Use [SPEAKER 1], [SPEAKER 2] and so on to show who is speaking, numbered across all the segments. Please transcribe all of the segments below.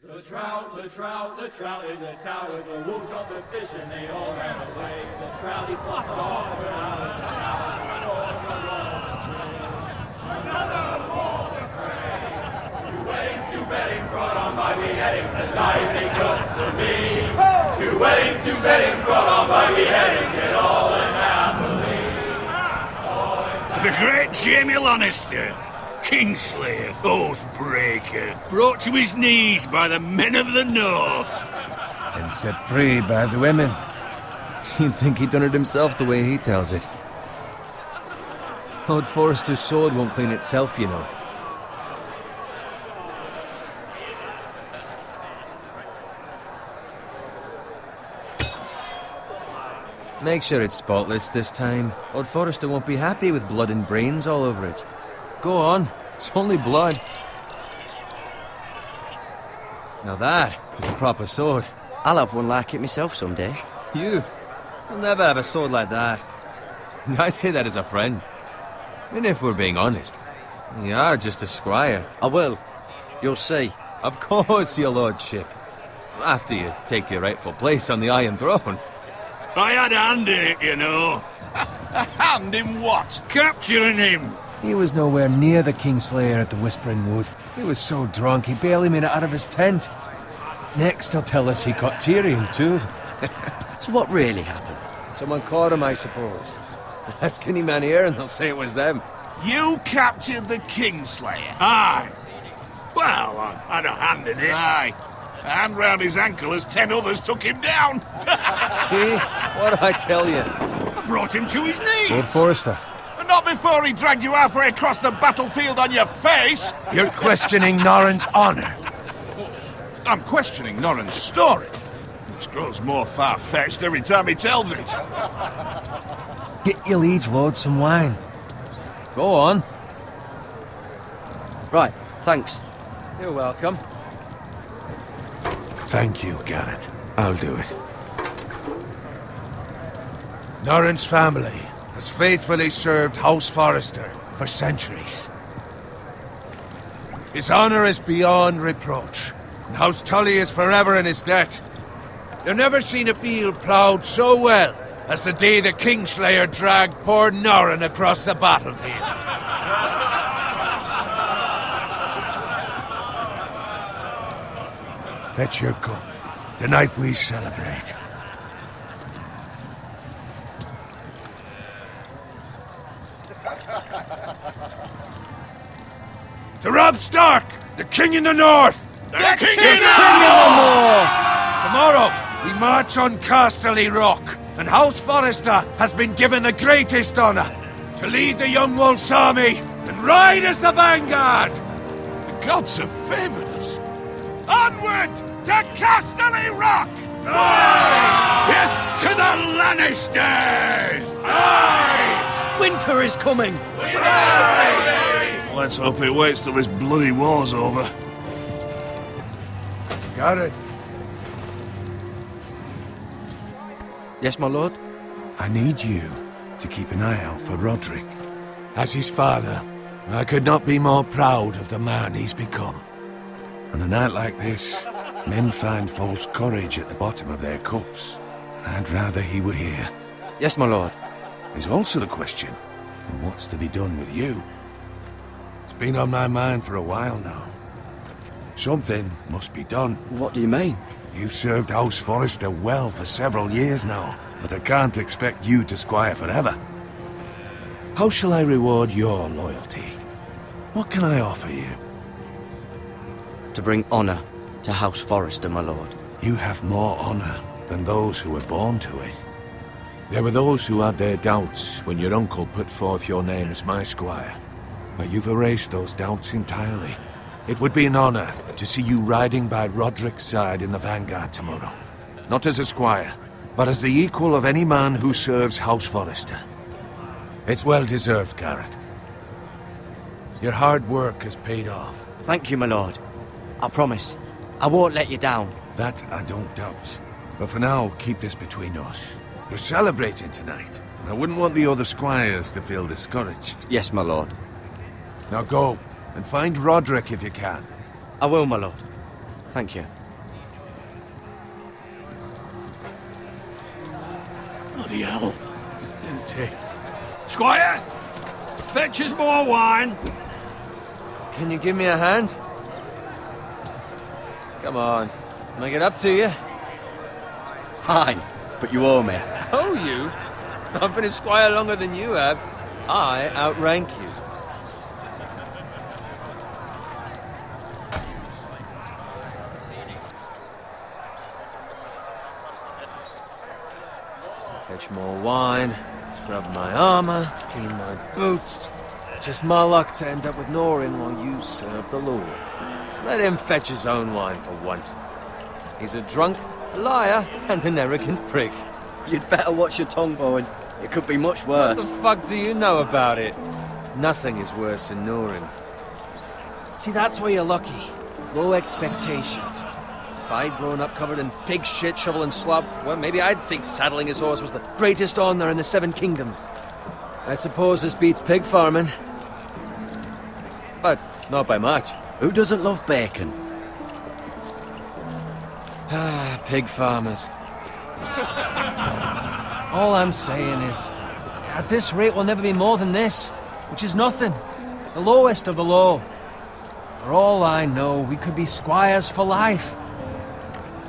[SPEAKER 1] The trout in the towers, the wolves dropped the fish and they all ran away. The trouty flopped off and out of the towers, another more to pray. Two weddings brought on by beheadings, the lively cooks for me. Two weddings brought on by beheadings, get all in happily.
[SPEAKER 2] The great Jamie Lannister, Kingslayer, Oathbreaker, brought to his knees by the men of the North.
[SPEAKER 3] And set free by the women. You'd think he'd done it himself the way he tells it. Lord Forrester's sword won't clean itself, you know. Make sure it's spotless this time. Lord Forrester won't be happy with blood and brains all over it. Go on, it's only blood. Now that is a proper sword.
[SPEAKER 4] I'll have one like it myself someday.
[SPEAKER 3] You'll never have a sword like that. I say that as a friend. And if we're being honest, you are just a squire.
[SPEAKER 4] I will. You'll see.
[SPEAKER 3] Of course, your lordship. After you take your rightful place on the Iron Throne.
[SPEAKER 2] I had a hand in it, you know.
[SPEAKER 5] A hand in what?
[SPEAKER 2] Capturing him.
[SPEAKER 3] He was nowhere near the Kingslayer at the Whispering Wood. He was so drunk he barely made it out of his tent. Next he'll tell us he caught Tyrion too.
[SPEAKER 4] So what really happened?
[SPEAKER 3] Someone caught him, I suppose. Ask any man here and they'll say it was them.
[SPEAKER 5] You captured the Kingslayer?
[SPEAKER 2] Aye. Well, I had a hand in it.
[SPEAKER 5] Aye. A hand round his ankle as 10 others took him down.
[SPEAKER 3] See? What'd I tell you?
[SPEAKER 2] I brought him to his knees.
[SPEAKER 3] Lord Forrester.
[SPEAKER 5] And not before he dragged you halfway across the battlefield on your face.
[SPEAKER 6] You're questioning Norrin's honor.
[SPEAKER 5] I'm questioning Norrin's story, which grows more far-fetched every time he tells it.
[SPEAKER 3] Get your liege lord some wine. Go on.
[SPEAKER 4] Right, thanks.
[SPEAKER 3] You're welcome.
[SPEAKER 6] Thank you, Garrett. I'll do it. Norrin's family has faithfully served House Forrester for centuries. His honor is beyond reproach, and House Tully is forever in his debt. You've never seen a field ploughed so well as the day the Kingslayer dragged poor Norrin across the battlefield. Fetch your cup. Tonight we celebrate. To Robb Stark, the King in the North!
[SPEAKER 2] The King in
[SPEAKER 6] the North! Tomorrow, we march on Casterly Rock, and House Forrester has been given the greatest honor to lead the Young Wolf's army and ride as the vanguard!
[SPEAKER 5] The gods have favored us. Onward to Casterly Rock!
[SPEAKER 2] Aye! Death to the Lannisters! Aye!
[SPEAKER 4] Winter is coming!
[SPEAKER 5] Let's hope it waits till this bloody war's over.
[SPEAKER 6] Garrett,
[SPEAKER 4] Yes, my lord?
[SPEAKER 6] I need you to keep an eye out for Roderick. As his father, I could not be more proud of the man he's become. On a night like this, men find false courage at the bottom of their cups. I'd rather he were here.
[SPEAKER 4] Yes, my lord.
[SPEAKER 6] There's also the question of what's to be done with you. It's been on my mind for a while now. Something must be done.
[SPEAKER 4] What do you mean?
[SPEAKER 6] You've served House Forrester well for several years now, but I can't expect you to squire forever. How shall I reward your loyalty? What can I offer you?
[SPEAKER 4] To bring honor to House Forrester, my lord.
[SPEAKER 6] You have more honor than those who were born to it. There were those who had their doubts when your uncle put forth your name as my squire. But you've erased those doubts entirely. It would be an honor to see you riding by Roderick's side in the vanguard tomorrow. Not as a squire, but as the equal of any man who serves House Forrester. It's well deserved, Garrett. Your hard work has paid off.
[SPEAKER 4] Thank you, my lord. I promise. I won't let you down.
[SPEAKER 6] That I don't doubt. But for now, keep this between us. We're celebrating tonight, and I wouldn't want the other squires to feel discouraged.
[SPEAKER 4] Yes, my lord.
[SPEAKER 6] Now go, and find Roderick if you can.
[SPEAKER 4] I will, my lord. Thank you.
[SPEAKER 2] Bloody hell. Empty. Squire! Fetch us more wine.
[SPEAKER 3] Can you give me a hand? Come on. Can I get up to you?
[SPEAKER 4] Fine, but you owe me.
[SPEAKER 3] Oh, you? I've been a squire longer than you have. I outrank you. Fetch more wine, scrub my armor, clean my boots. Just my luck to end up with Norin while you serve the Lord. Let him fetch his own wine for once. He's a drunk, a liar, and an arrogant prick.
[SPEAKER 4] You'd better watch your tongue, Bowen. It could be much
[SPEAKER 3] What
[SPEAKER 4] worse.
[SPEAKER 3] the fuck do you know about it? Nothing is worse than Norin. See, that's where you're lucky. Low expectations. If I'd grown up covered in pig shit, shovel and slop, well, maybe I'd think saddling his horse was the greatest honor in the Seven Kingdoms. I suppose this beats pig farming. But not by much.
[SPEAKER 4] Who doesn't love bacon?
[SPEAKER 3] Ah, pig farmers. All I'm saying is, at this rate we'll never be more than this, which is nothing. The lowest of the low. For all I know, we could be squires for life.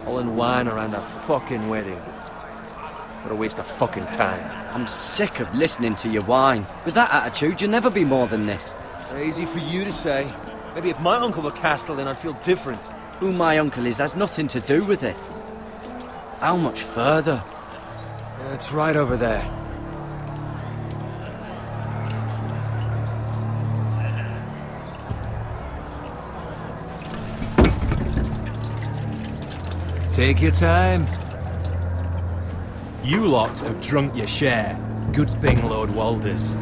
[SPEAKER 3] Pulling wine around a fucking wedding. What a waste of fucking time.
[SPEAKER 4] I'm sick of listening to your whine. With that attitude, you'll never be more than this.
[SPEAKER 3] Easy for you to say. Maybe if my uncle were Castellan, I'd feel different.
[SPEAKER 4] Who my uncle is has nothing to do with it. How much further?
[SPEAKER 3] It's right over there. Take your time.
[SPEAKER 7] You lot have drunk your share. Good thing Lord Walder's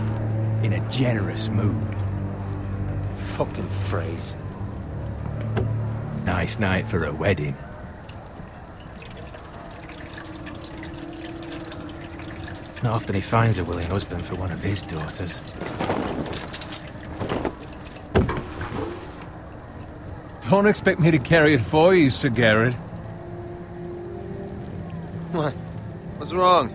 [SPEAKER 7] in a generous mood.
[SPEAKER 3] Fucking phrase.
[SPEAKER 7] Nice night for a wedding. Not often he finds a willing husband for one of his daughters.
[SPEAKER 6] Don't expect me to carry it for you, Sir Garrett.
[SPEAKER 3] What? What's wrong?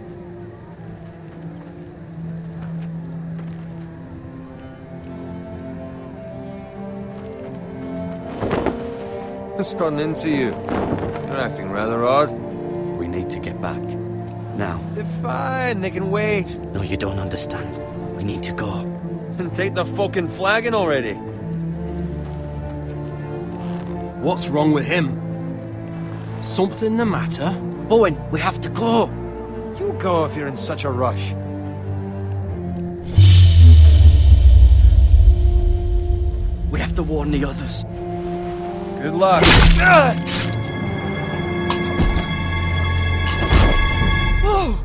[SPEAKER 3] What's gotten into you? You're acting rather odd.
[SPEAKER 4] We need to get back. Now.
[SPEAKER 3] They're fine, they can wait.
[SPEAKER 4] No, you don't understand. We need to go.
[SPEAKER 3] And take the fucking flagon already.
[SPEAKER 7] What's wrong with him? Something the matter?
[SPEAKER 4] Bowen, we have to go.
[SPEAKER 3] You go if you're in such a rush.
[SPEAKER 4] We have to warn the others.
[SPEAKER 3] Good luck. Oh!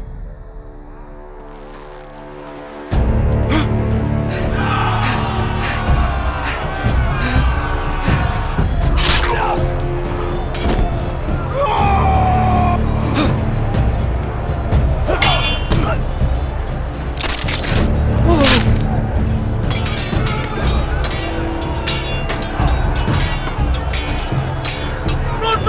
[SPEAKER 1] Run,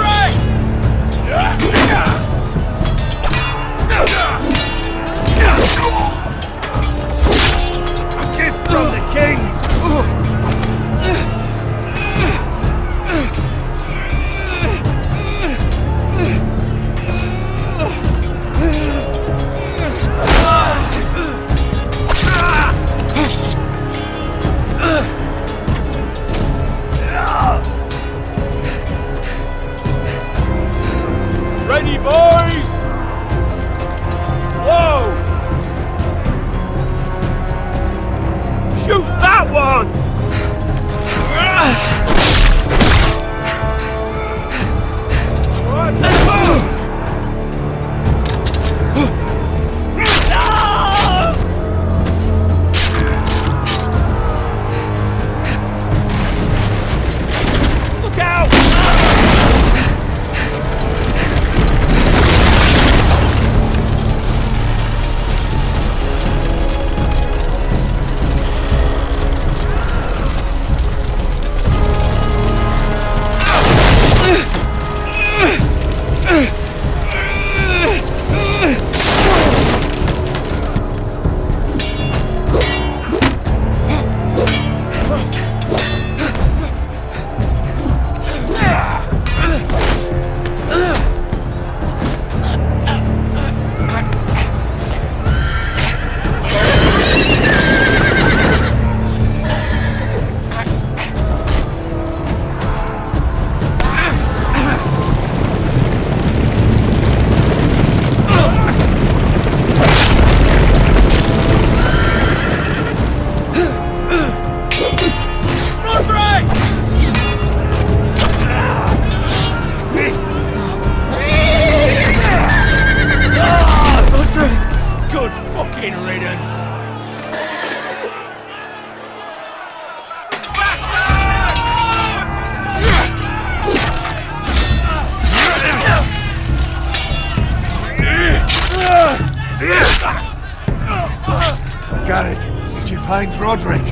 [SPEAKER 5] Did you find Roderick?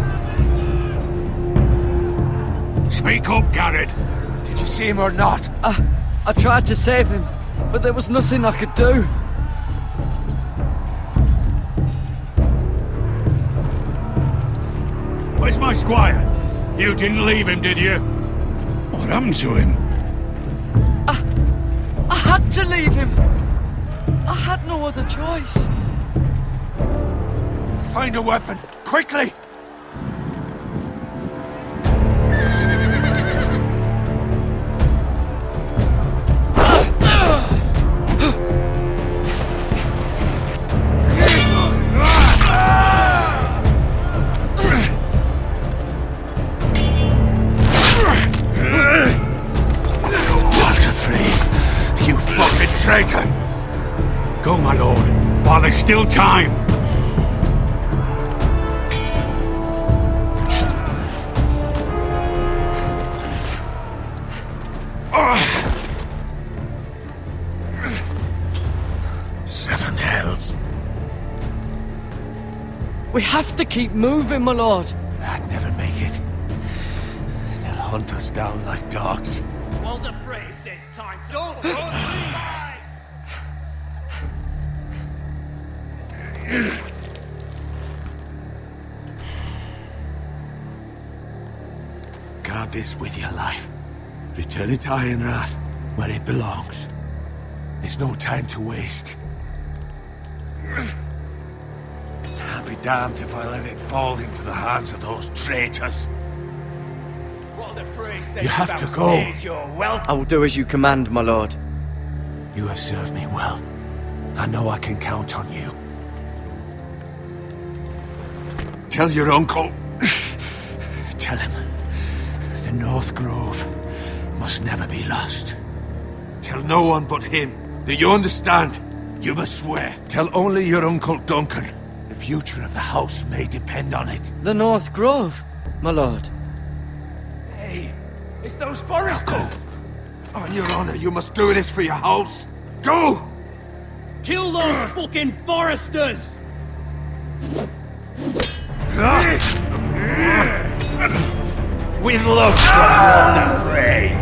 [SPEAKER 2] Speak up, Garrett.
[SPEAKER 5] Did you see him or not?
[SPEAKER 4] I tried to save him, but there was nothing I could do.
[SPEAKER 2] Where's my squire? You didn't leave him, did you? What happened to him?
[SPEAKER 4] I had to leave him. I had no other choice.
[SPEAKER 5] Find a weapon, quickly! Traitor!
[SPEAKER 2] Go, my lord, while there's still time.
[SPEAKER 5] Seven hells.
[SPEAKER 4] We have to keep moving, my lord.
[SPEAKER 5] I'd never make it. They'll hunt us down like dogs.
[SPEAKER 7] Walder Frey says time to... Don't
[SPEAKER 5] Guard this with your life. Return it to Ironrath, where it belongs. There's no time to waste. I'll be damned if I let it fall into the hands of those traitors.
[SPEAKER 7] Walder Frey says
[SPEAKER 5] You have to go.
[SPEAKER 7] You're welcome.
[SPEAKER 4] I will do as you command, my lord.
[SPEAKER 5] You have served me well. I know I can count on you. Tell your uncle. Tell him. The North Grove must never be lost. Tell no one but him. Do you understand? You must swear. Tell only your Uncle Duncan. The future of the house may depend on it.
[SPEAKER 4] The North Grove, my lord.
[SPEAKER 7] Hey, it's those foresters.
[SPEAKER 5] Go. On your honor, you must do this for your house. Go!
[SPEAKER 7] Kill those fucking foresters! With love from Walder Frey.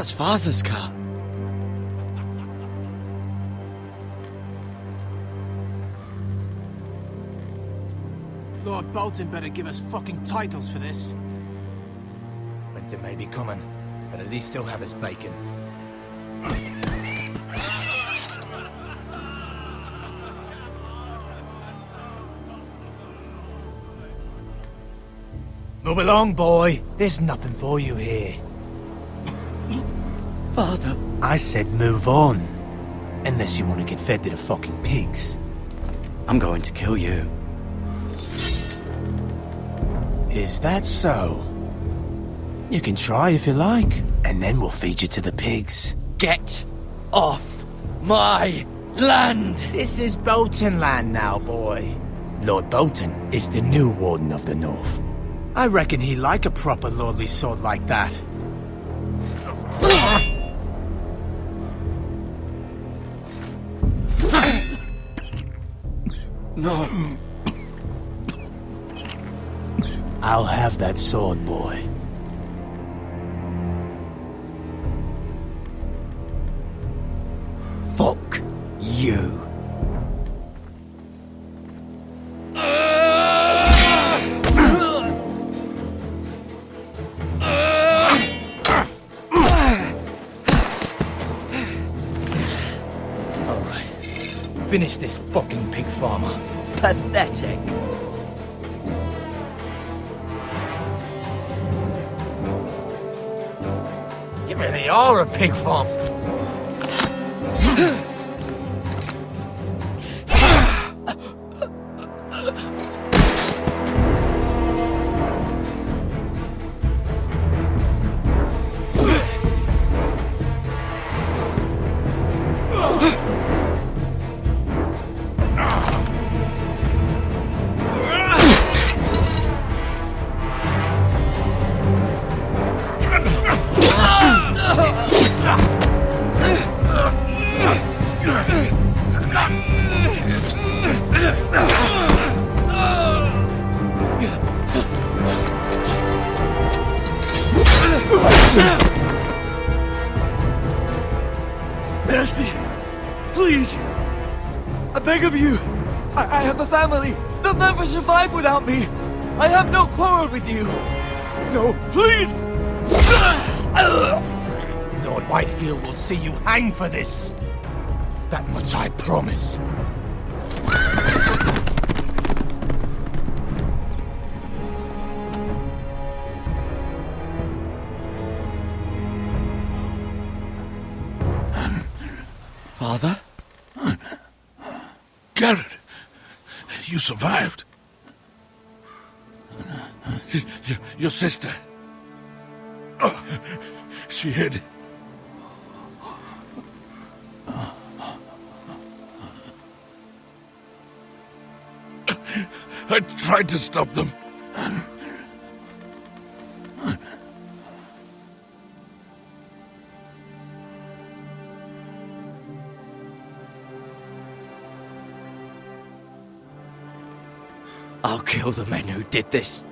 [SPEAKER 4] That's Father's car.
[SPEAKER 7] Lord Bolton better give us fucking titles for this. Winter may be coming, but at least he'll have his bacon. Move along, boy. There's nothing for you here.
[SPEAKER 4] Father.
[SPEAKER 7] I said move on. Unless you want to get fed to the fucking pigs.
[SPEAKER 4] I'm going to kill you.
[SPEAKER 7] Is that so? You can try if you like, and then we'll feed you to the pigs.
[SPEAKER 4] Get off my land!
[SPEAKER 7] This is Bolton land now, boy. Lord Bolton is the new Warden of the North. I reckon he like a proper lordly sword like that.
[SPEAKER 4] No.
[SPEAKER 7] I'll have that sword, boy.
[SPEAKER 4] Fuck you.
[SPEAKER 7] Finish this fucking pig farmer.
[SPEAKER 4] Pathetic.
[SPEAKER 7] You really are a pig farm.
[SPEAKER 3] Mercy! Please! I beg of you! I have a family! They'll never survive without me! I have no quarrel with you! No, please!
[SPEAKER 7] Lord Whitehill will see you hang for this. That much I promise.
[SPEAKER 4] Father?
[SPEAKER 6] Garrett, you survived. Your sister. Oh, she hid. I tried to stop them.
[SPEAKER 4] I'll kill the men who did this.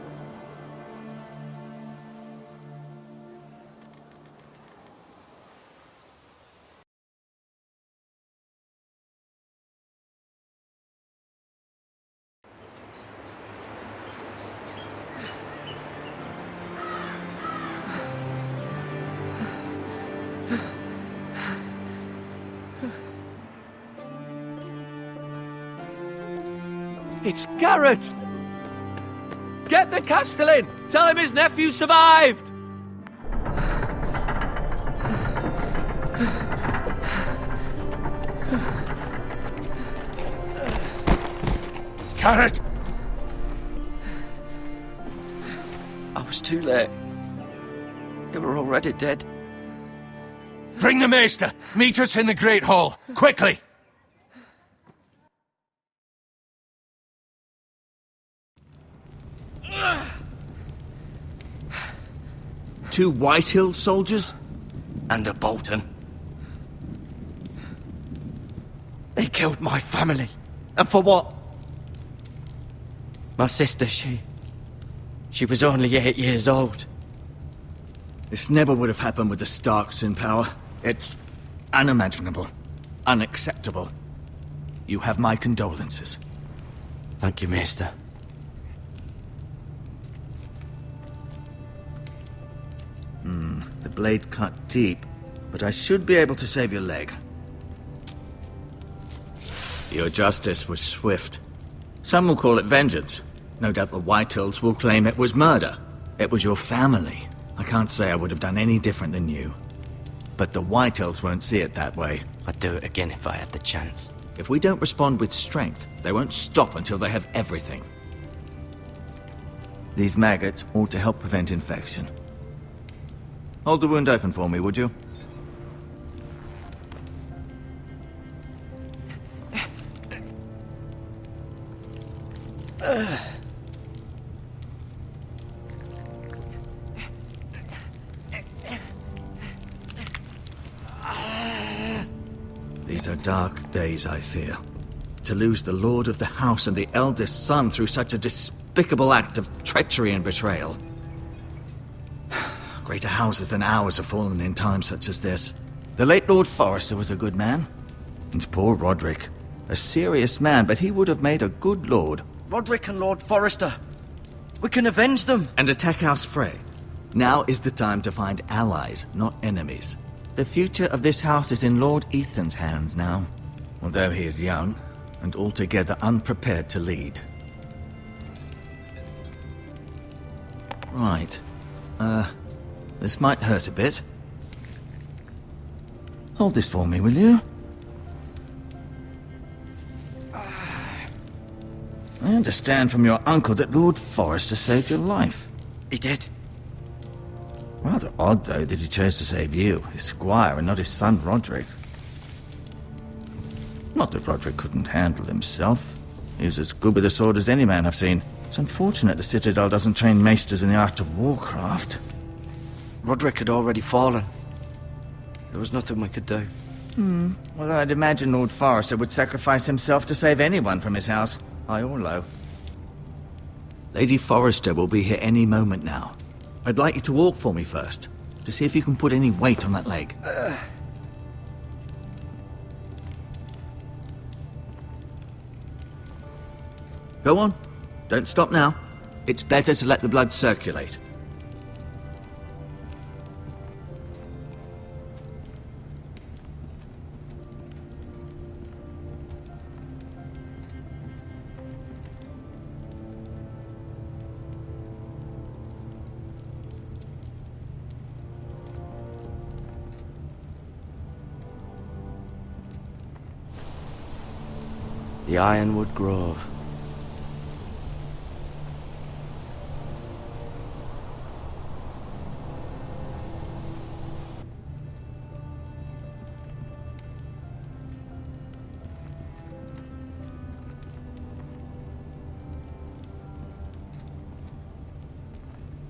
[SPEAKER 3] It's Garrett! Get the Castellan! Tell him his nephew survived!
[SPEAKER 6] Garrett!
[SPEAKER 4] I was too late. They were already dead.
[SPEAKER 6] Bring the Maester! Meet us in the Great Hall! Quickly!
[SPEAKER 3] Two Whitehill soldiers?
[SPEAKER 4] And a Bolton. They killed my family. And for what? My sister, she was only 8 years old.
[SPEAKER 7] This never would have happened with the Starks in power. It's unimaginable. Unacceptable. You have my condolences.
[SPEAKER 4] Thank you, Maester.
[SPEAKER 7] The blade cut deep, but I should be able to save your leg. Your justice was swift. Some will call it vengeance. No doubt the Whitehills will claim it was murder. It was your family. I can't say I would have done any different than you. But the Whitehills won't see it that way.
[SPEAKER 4] I'd do it again if I had the chance.
[SPEAKER 7] If we don't respond with strength, they won't stop until they have everything. These maggots ought to help prevent infection. Hold the wound open for me, would you? These are dark days, I fear. To lose the lord of the house and the eldest son through such a despicable act of treachery and betrayal. Greater houses than ours have fallen in times such as this. The late Lord Forrester was a good man. And poor Roderick. A serious man, but he would have made a good lord.
[SPEAKER 4] Roderick and Lord Forrester. We can avenge them.
[SPEAKER 7] And attack House Frey. Now is the time to find allies, not enemies. The future of this house is in Lord Ethan's hands now. Although he is young, and altogether unprepared to lead. Right. This might hurt a bit. Hold this for me, will you? I understand from your uncle that Lord Forrester saved your life.
[SPEAKER 4] He did.
[SPEAKER 7] Rather odd, though, that he chose to save you, his squire, and not his son Roderick. Not that Roderick couldn't handle himself. He was as good with a sword as any man I've seen. It's unfortunate the Citadel doesn't train maesters in the art of warcraft.
[SPEAKER 4] Roderick had already fallen. There was nothing we could do.
[SPEAKER 7] Well, I'd imagine Lord Forrester would sacrifice himself to save anyone from his house, high or low. Lady Forrester will be here any moment now. I'd like you to walk for me first, to see if you can put any weight on that leg. Go on. Don't stop now. It's better to let the blood circulate.
[SPEAKER 4] The Ironwood Grove.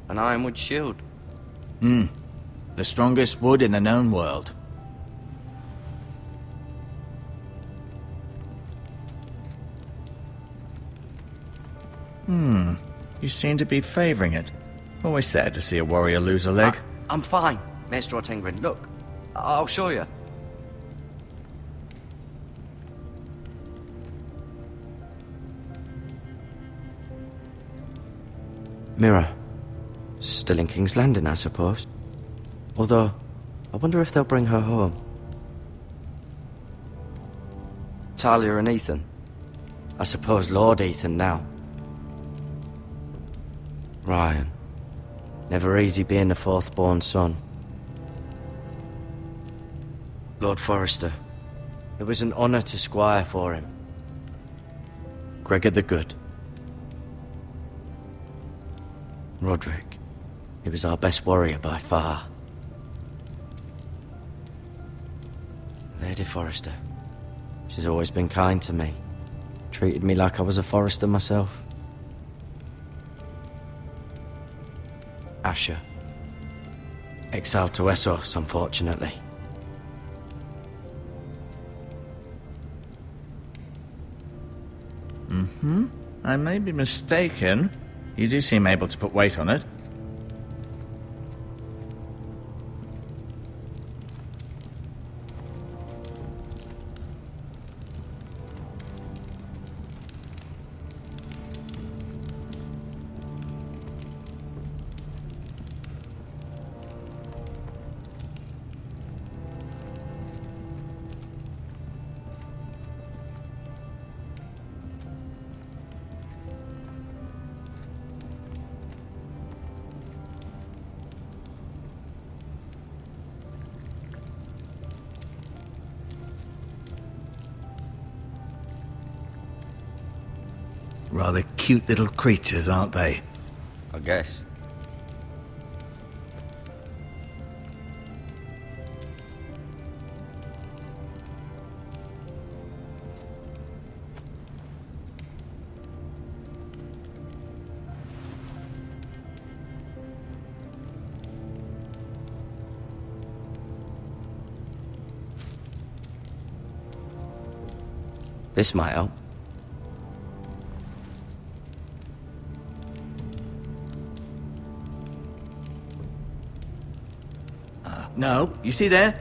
[SPEAKER 4] An ironwood shield.
[SPEAKER 7] The strongest wood in the known world. You seem to be favoring it. Always sad to see a warrior lose a leg.
[SPEAKER 4] I'm fine, Maester Ortengrin. Look, I'll show you. Mira. Still in King's Landing, I suppose. Although, I wonder if they'll bring her home. Talia and Ethan. I suppose Lord Ethan now. Ryan. Never easy being the fourth-born son. Lord Forrester. It was an honor to squire for him. Gregor the Good. Roderick. He was our best warrior by far. Lady Forrester. She's always been kind to me. Treated me like I was a Forrester myself. Asher. Exiled to Essos, unfortunately.
[SPEAKER 7] I may be mistaken. You do seem able to put weight on it. Rather cute little creatures, aren't they?
[SPEAKER 4] I guess. This might help.
[SPEAKER 7] No, you see there?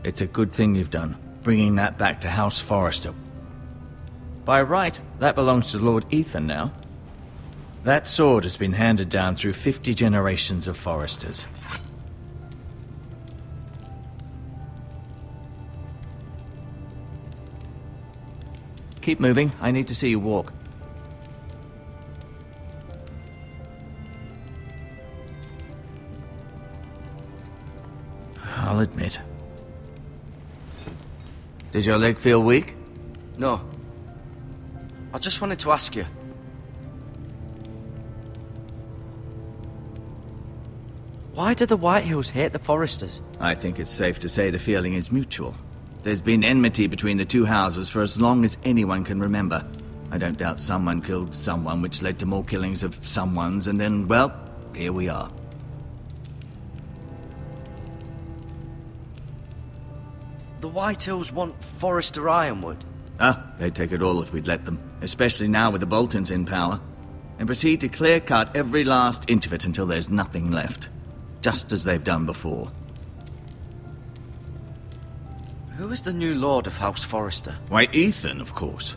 [SPEAKER 7] It's a good thing you've done, bringing that back to House Forrester. By right, that belongs to Lord Ethan now. That sword has been handed down through 50 generations of Forresters. Keep moving. I need to see you walk. I'll admit. Did your leg feel weak?
[SPEAKER 4] No. I just wanted to ask you. Why do the Whitehills hate the Forresters?
[SPEAKER 7] I think it's safe to say the feeling is mutual. There's been enmity between the two houses for as long as anyone can remember. I don't doubt someone killed someone, which led to more killings of someones, and then, well, here we are.
[SPEAKER 4] The Whitehills want Forrester Ironwood.
[SPEAKER 7] They'd take it all if we'd let them, especially now with the Boltons in power, and proceed to clear-cut every last inch of it until there's nothing left, just as they've done before.
[SPEAKER 4] Who is the new Lord of House Forrester?
[SPEAKER 7] Why, Ethan, of course.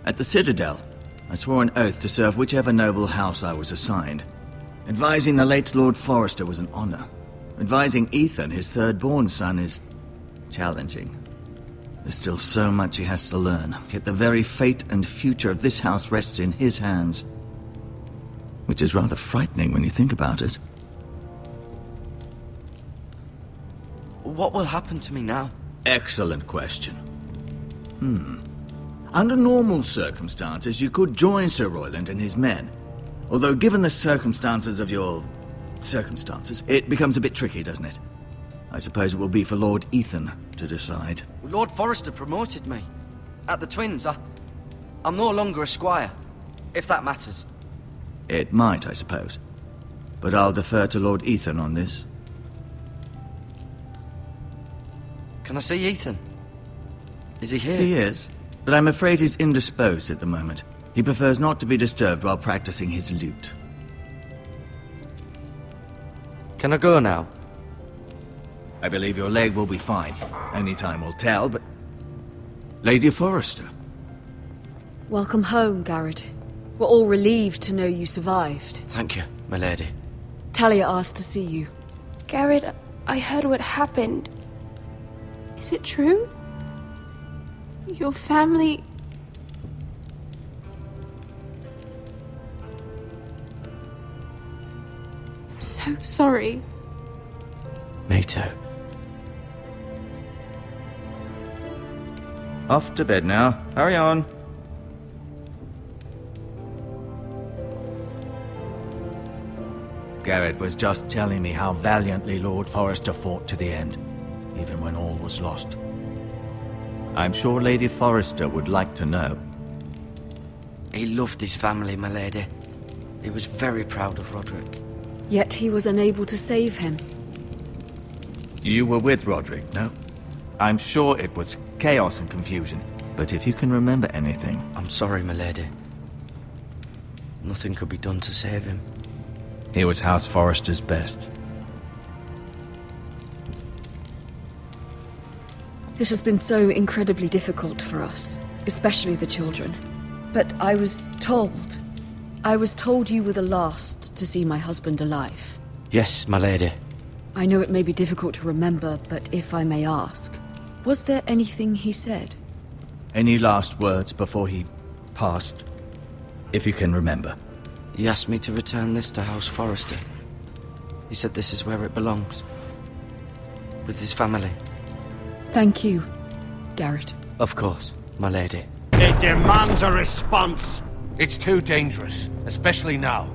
[SPEAKER 7] At the Citadel, I swore an oath to serve whichever noble house I was assigned. Advising the late Lord Forrester was an honor. Advising Ethan, his third-born son, is challenging. There's still so much he has to learn, yet the very fate and future of this house rests in his hands. Which is rather frightening when you think about it.
[SPEAKER 4] What will happen to me now?
[SPEAKER 7] Excellent question. Under normal circumstances, you could join Sir Royland and his men. Although given the circumstances of your circumstances, it becomes a bit tricky, doesn't it? I suppose it will be for Lord Ethan to decide.
[SPEAKER 4] Lord Forrester promoted me. At the Twins, I'm no longer a squire, if that matters.
[SPEAKER 7] It might, I suppose. But I'll defer to Lord Ethan on this.
[SPEAKER 4] Can I see Ethan? Is he here?
[SPEAKER 7] He is, but I'm afraid he's indisposed at the moment. He prefers not to be disturbed while practicing his lute.
[SPEAKER 4] Can I go now?
[SPEAKER 7] I believe your leg will be fine. Only time will tell, but... Lady Forrester.
[SPEAKER 8] Welcome home, Garrett. We're all relieved to know you survived.
[SPEAKER 4] Thank you, my lady.
[SPEAKER 8] Talia asked to see you.
[SPEAKER 9] Garrett, I heard what happened. Is it true? Your family... I'm so sorry.
[SPEAKER 4] Me too.
[SPEAKER 7] Off to bed now. Hurry on. Garrett was just telling me how valiantly Lord Forrester fought to the end, even when all was lost. I'm sure Lady Forrester would like to know.
[SPEAKER 4] He loved his family, my lady. He was very proud of Roderick.
[SPEAKER 8] Yet he was unable to save him.
[SPEAKER 7] You were with Roderick, no? I'm sure it was chaos and confusion, but if you can remember anything...
[SPEAKER 4] I'm sorry, my lady. Nothing could be done to save him.
[SPEAKER 7] He was House Forrester's best.
[SPEAKER 8] This has been so incredibly difficult for us, especially the children. But I was told you were the last to see my husband alive.
[SPEAKER 4] Yes, my lady.
[SPEAKER 8] I know it may be difficult to remember, but if I may ask, was there anything he said?
[SPEAKER 7] Any last words before he passed? If you can remember.
[SPEAKER 4] He asked me to return this to House Forrester. He said this is where it belongs. With his family.
[SPEAKER 8] Thank you, Garrett.
[SPEAKER 4] Of course, my lady.
[SPEAKER 10] It demands a response.
[SPEAKER 5] It's too dangerous, especially now.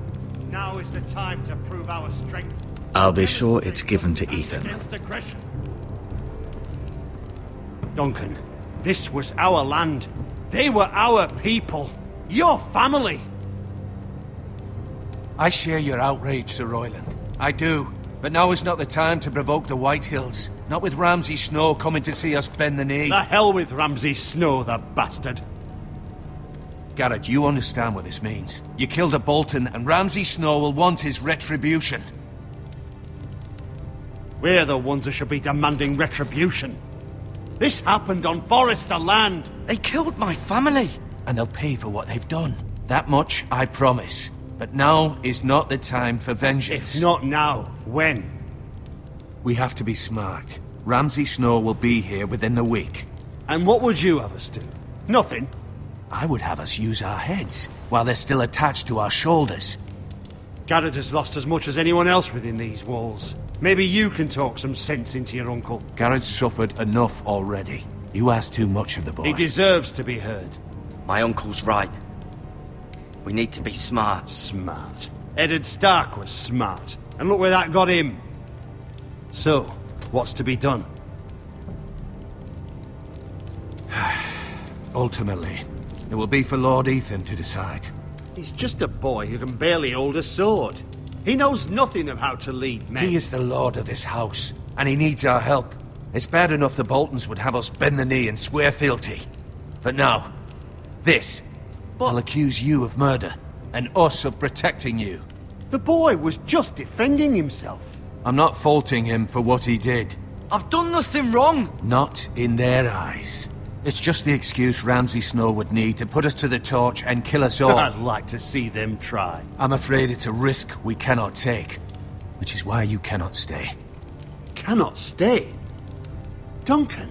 [SPEAKER 10] Now is the time to prove our strength.
[SPEAKER 7] I'll be sure it's given to Ethan.
[SPEAKER 10] Against aggression. Duncan, this was our land. They were our people. Your family.
[SPEAKER 5] I share your outrage, Sir Royland. I do. But now is not the time to provoke the Whitehills. Not with Ramsay Snow coming to see us bend the knee.
[SPEAKER 10] The hell with Ramsay Snow, the bastard.
[SPEAKER 5] Garrett, you understand what this means. You killed a Bolton, and Ramsay Snow will want his retribution.
[SPEAKER 10] We're the ones that should be demanding retribution. This happened on Forrester land.
[SPEAKER 4] They killed my family.
[SPEAKER 5] And they'll pay for what they've done. That much, I promise. But now is not the time for vengeance.
[SPEAKER 10] If not now, when?
[SPEAKER 5] We have to be smart. Ramsay Snow will be here within the week.
[SPEAKER 10] And what would you have us do? Nothing.
[SPEAKER 5] I would have us use our heads, while they're still attached to our shoulders.
[SPEAKER 10] Garrett has lost as much as anyone else within these walls. Maybe you can talk some sense into your uncle.
[SPEAKER 5] Garrett's suffered enough already. You ask too much of the boy.
[SPEAKER 10] He deserves to be heard.
[SPEAKER 4] My uncle's right. We need to be smart.
[SPEAKER 10] Smart. Eddard Stark was smart. And look where that got him. So, what's to be done?
[SPEAKER 5] Ultimately, it will be for Lord Ethan to decide.
[SPEAKER 10] He's just a boy who can barely hold a sword. He knows nothing of how to lead men.
[SPEAKER 5] He is the lord of this house, and he needs our help. It's bad enough the Boltons would have us bend the knee and swear fealty. But now, this. I'll accuse you of murder, and us of protecting you.
[SPEAKER 10] The boy was just defending himself.
[SPEAKER 5] I'm not faulting him for what he did.
[SPEAKER 4] I've done nothing wrong.
[SPEAKER 5] Not in their eyes. It's just the excuse Ramsay Snow would need to put us to the torch and kill us all.
[SPEAKER 10] I'd like to see them try.
[SPEAKER 5] I'm afraid it's a risk we cannot take, which is why you cannot stay.
[SPEAKER 10] Cannot stay? Duncan,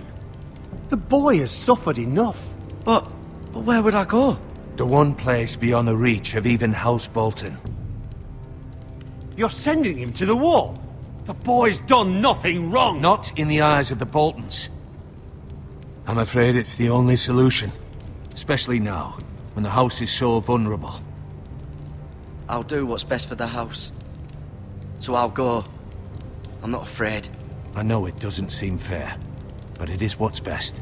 [SPEAKER 10] the boy has suffered enough.
[SPEAKER 4] But where would I go?
[SPEAKER 5] The one place beyond the reach of even House Bolton.
[SPEAKER 10] You're sending him to the wall. The boy's done nothing wrong.
[SPEAKER 5] Not in the eyes of the Boltons. I'm afraid it's the only solution. Especially now, when the house is so vulnerable.
[SPEAKER 4] I'll do what's best for the house. So I'll go. I'm not afraid.
[SPEAKER 5] I know it doesn't seem fair, but it is what's best.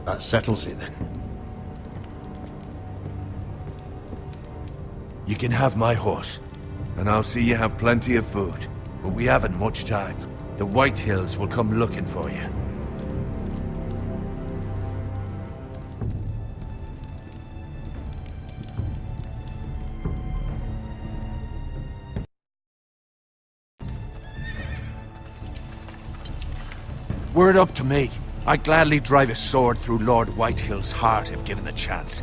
[SPEAKER 10] That settles it then.
[SPEAKER 5] You can have my horse, and I'll see you have plenty of food. But we haven't much time. The Whitehills will come looking for you. Were it up to me, I'd gladly drive a sword through Lord Whitehill's heart if given the chance.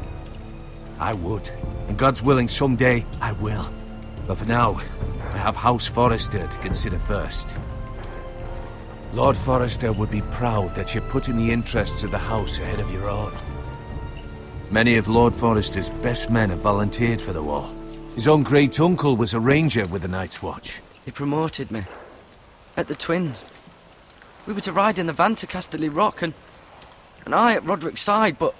[SPEAKER 5] I would. And God's willing, someday I will. But for now, I have House Forrester to consider first. Lord Forrester would be proud that you're putting the interests of the house ahead of your own. Many of Lord Forrester's best men have volunteered for the war. His own great-uncle was a ranger with the Night's Watch.
[SPEAKER 4] He promoted me. At the Twins. We were to ride in the van to Casterly Rock, and I at Roderick's side, but...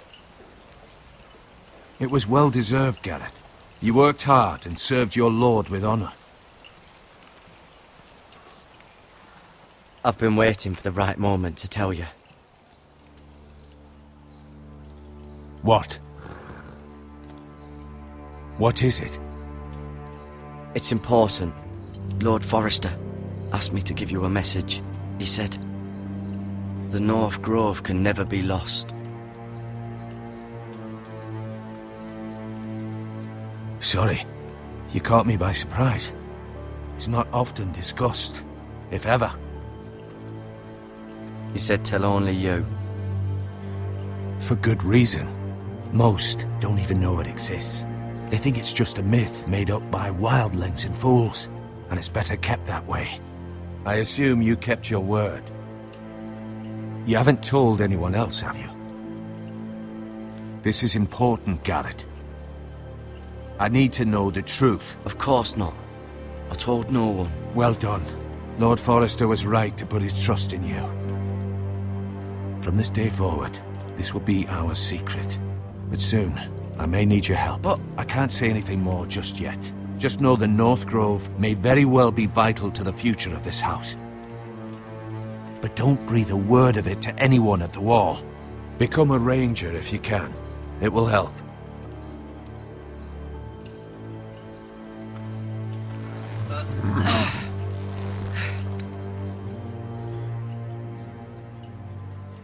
[SPEAKER 5] It was well-deserved, Garrett. You worked hard and served your lord with honor.
[SPEAKER 4] I've been waiting for the right moment to tell you.
[SPEAKER 5] What? What is it?
[SPEAKER 4] It's important. Lord Forrester asked me to give you a message. He said, the North Grove can never be lost.
[SPEAKER 5] Sorry. You caught me by surprise. It's not often discussed, if ever.
[SPEAKER 4] He said tell only you.
[SPEAKER 5] For good reason. Most don't even know it exists. They think it's just a myth made up by wildlings and fools, and it's better kept that way. I assume you kept your word. You haven't told anyone else, have you? This is important, Garrett. I need to know the truth.
[SPEAKER 4] Of course not. I told no one.
[SPEAKER 5] Well done. Lord Forrester was right to put his trust in you. From this day forward, this will be our secret. But soon, I may need your help.
[SPEAKER 4] But
[SPEAKER 5] I can't say anything more just yet. Just know the North Grove may very well be vital to the future of this house. But don't breathe a word of it to anyone at the Wall. Become a ranger if you can. It will help.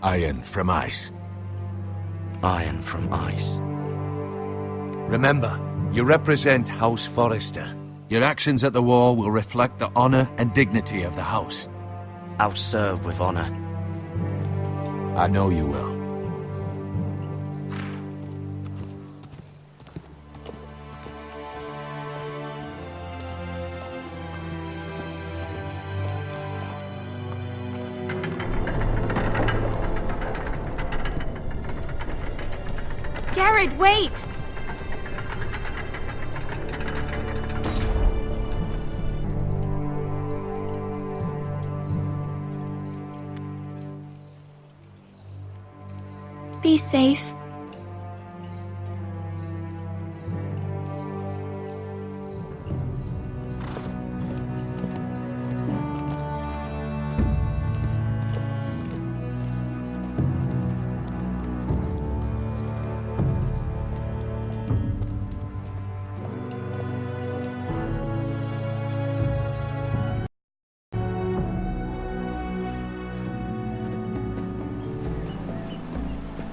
[SPEAKER 5] Iron from ice.
[SPEAKER 4] Iron from ice.
[SPEAKER 5] Remember, you represent House Forrester. Your actions at the Wall will reflect the honor and dignity of the house.
[SPEAKER 4] I'll serve with honor.
[SPEAKER 5] I know you will.
[SPEAKER 9] Garrett, wait! Be safe.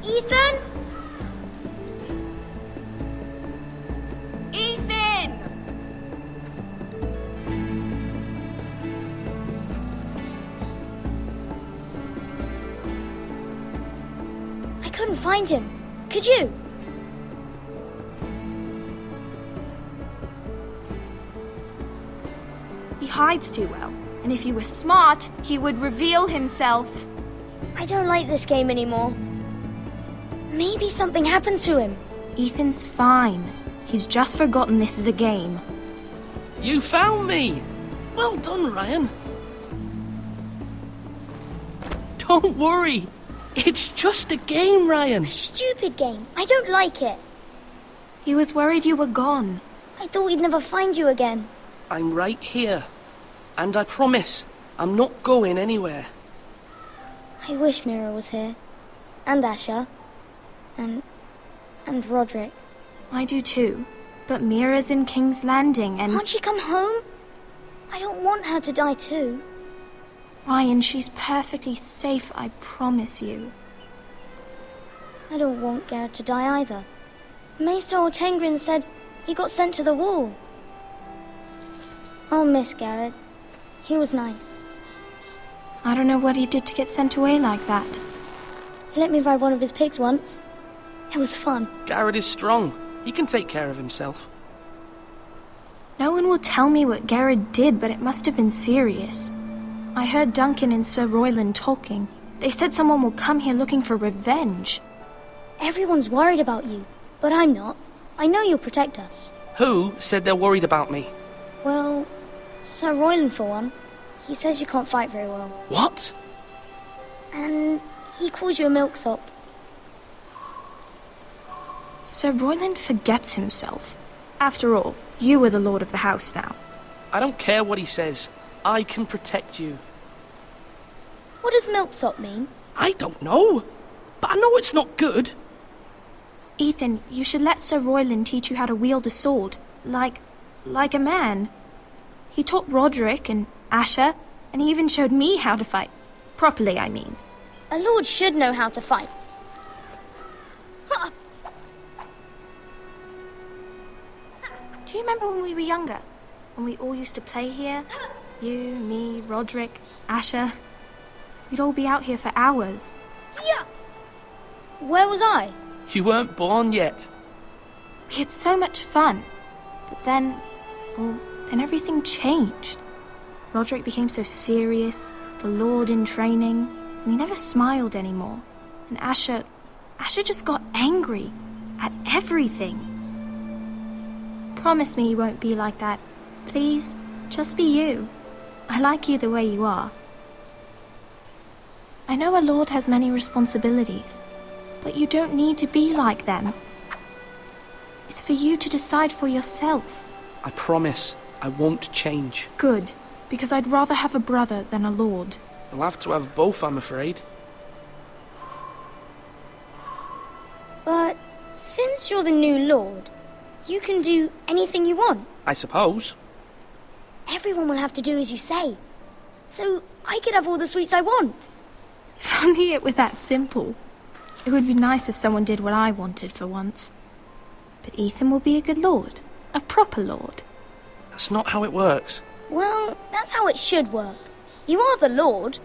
[SPEAKER 11] Ethan?
[SPEAKER 9] Ethan!
[SPEAKER 11] I couldn't find him. Could you?
[SPEAKER 9] He hides too well, and if he were smart, he would reveal himself.
[SPEAKER 11] I don't like this game anymore. Maybe something happened to him.
[SPEAKER 9] Ethan's fine. He's just forgotten this is a game.
[SPEAKER 12] You found me! Well done, Ryan. Don't worry. It's just a game, Ryan.
[SPEAKER 11] Stupid game. I don't like it.
[SPEAKER 9] He was worried you were gone.
[SPEAKER 11] I thought we'd never find you again.
[SPEAKER 12] I'm right here. And I promise, I'm not going anywhere.
[SPEAKER 11] I wish Mira was here. And Asher. And Roderick.
[SPEAKER 9] I do too. But Mira's in King's Landing and...
[SPEAKER 11] Can't she come home? I don't want her to die too.
[SPEAKER 9] Ryan, she's perfectly safe, I promise you.
[SPEAKER 11] I don't want Garrett to die either. Maester Ortengrin said he got sent to the Wall. I'll miss Garrett. He was nice.
[SPEAKER 9] I don't know what he did to get sent away like that.
[SPEAKER 11] He let me ride one of his pigs once. It was fun.
[SPEAKER 12] Garrett is strong. He can take care of himself.
[SPEAKER 9] No one will tell me what Garrett did, but it must have been serious. I heard Duncan and Sir Royland talking. They said someone will come here looking for revenge.
[SPEAKER 11] Everyone's worried about you, but I'm not. I know you'll protect us.
[SPEAKER 12] Who said they're worried about me?
[SPEAKER 11] Well, Sir Royland for one. He says you can't fight very well.
[SPEAKER 12] What?
[SPEAKER 11] And he calls you a milksop.
[SPEAKER 9] Sir Royland forgets himself. After all, you are the lord of the house now.
[SPEAKER 12] I don't care what he says. I can protect you.
[SPEAKER 11] What does milksop mean?
[SPEAKER 12] I don't know. But I know it's not good.
[SPEAKER 9] Ethan, you should let Sir Royland teach you how to wield a sword. Like a man. He taught Roderick and Asher, and he even showed me how to fight. Properly, I mean.
[SPEAKER 11] A lord should know how to fight.
[SPEAKER 9] Do you remember when we were younger? When we all used to play here? You, me, Roderick, Asher. We'd all be out here for hours.
[SPEAKER 11] Yeah. Where was I?
[SPEAKER 12] You weren't born yet.
[SPEAKER 9] We had so much fun. But then, then everything changed. Roderick became so serious, the Lord in training, and he never smiled anymore. And Asher just got angry. at everything. Promise me you won't be like that. Please, just be you. I like you the way you are. I know a lord has many responsibilities, but you don't need to be like them. It's for you to decide for yourself.
[SPEAKER 12] I promise I won't change.
[SPEAKER 9] Good, because I'd rather have a brother than a lord.
[SPEAKER 12] I'll have to have both, I'm afraid.
[SPEAKER 11] But since you're the new lord, you can do anything you want.
[SPEAKER 12] I suppose.
[SPEAKER 11] Everyone will have to do as you say. So I could have all the sweets I want.
[SPEAKER 9] If only it were that simple. It would be nice if someone did what I wanted for once. But Ethan will be a good lord. A proper lord.
[SPEAKER 12] That's not how it works.
[SPEAKER 11] Well, that's how it should work. You are the lord.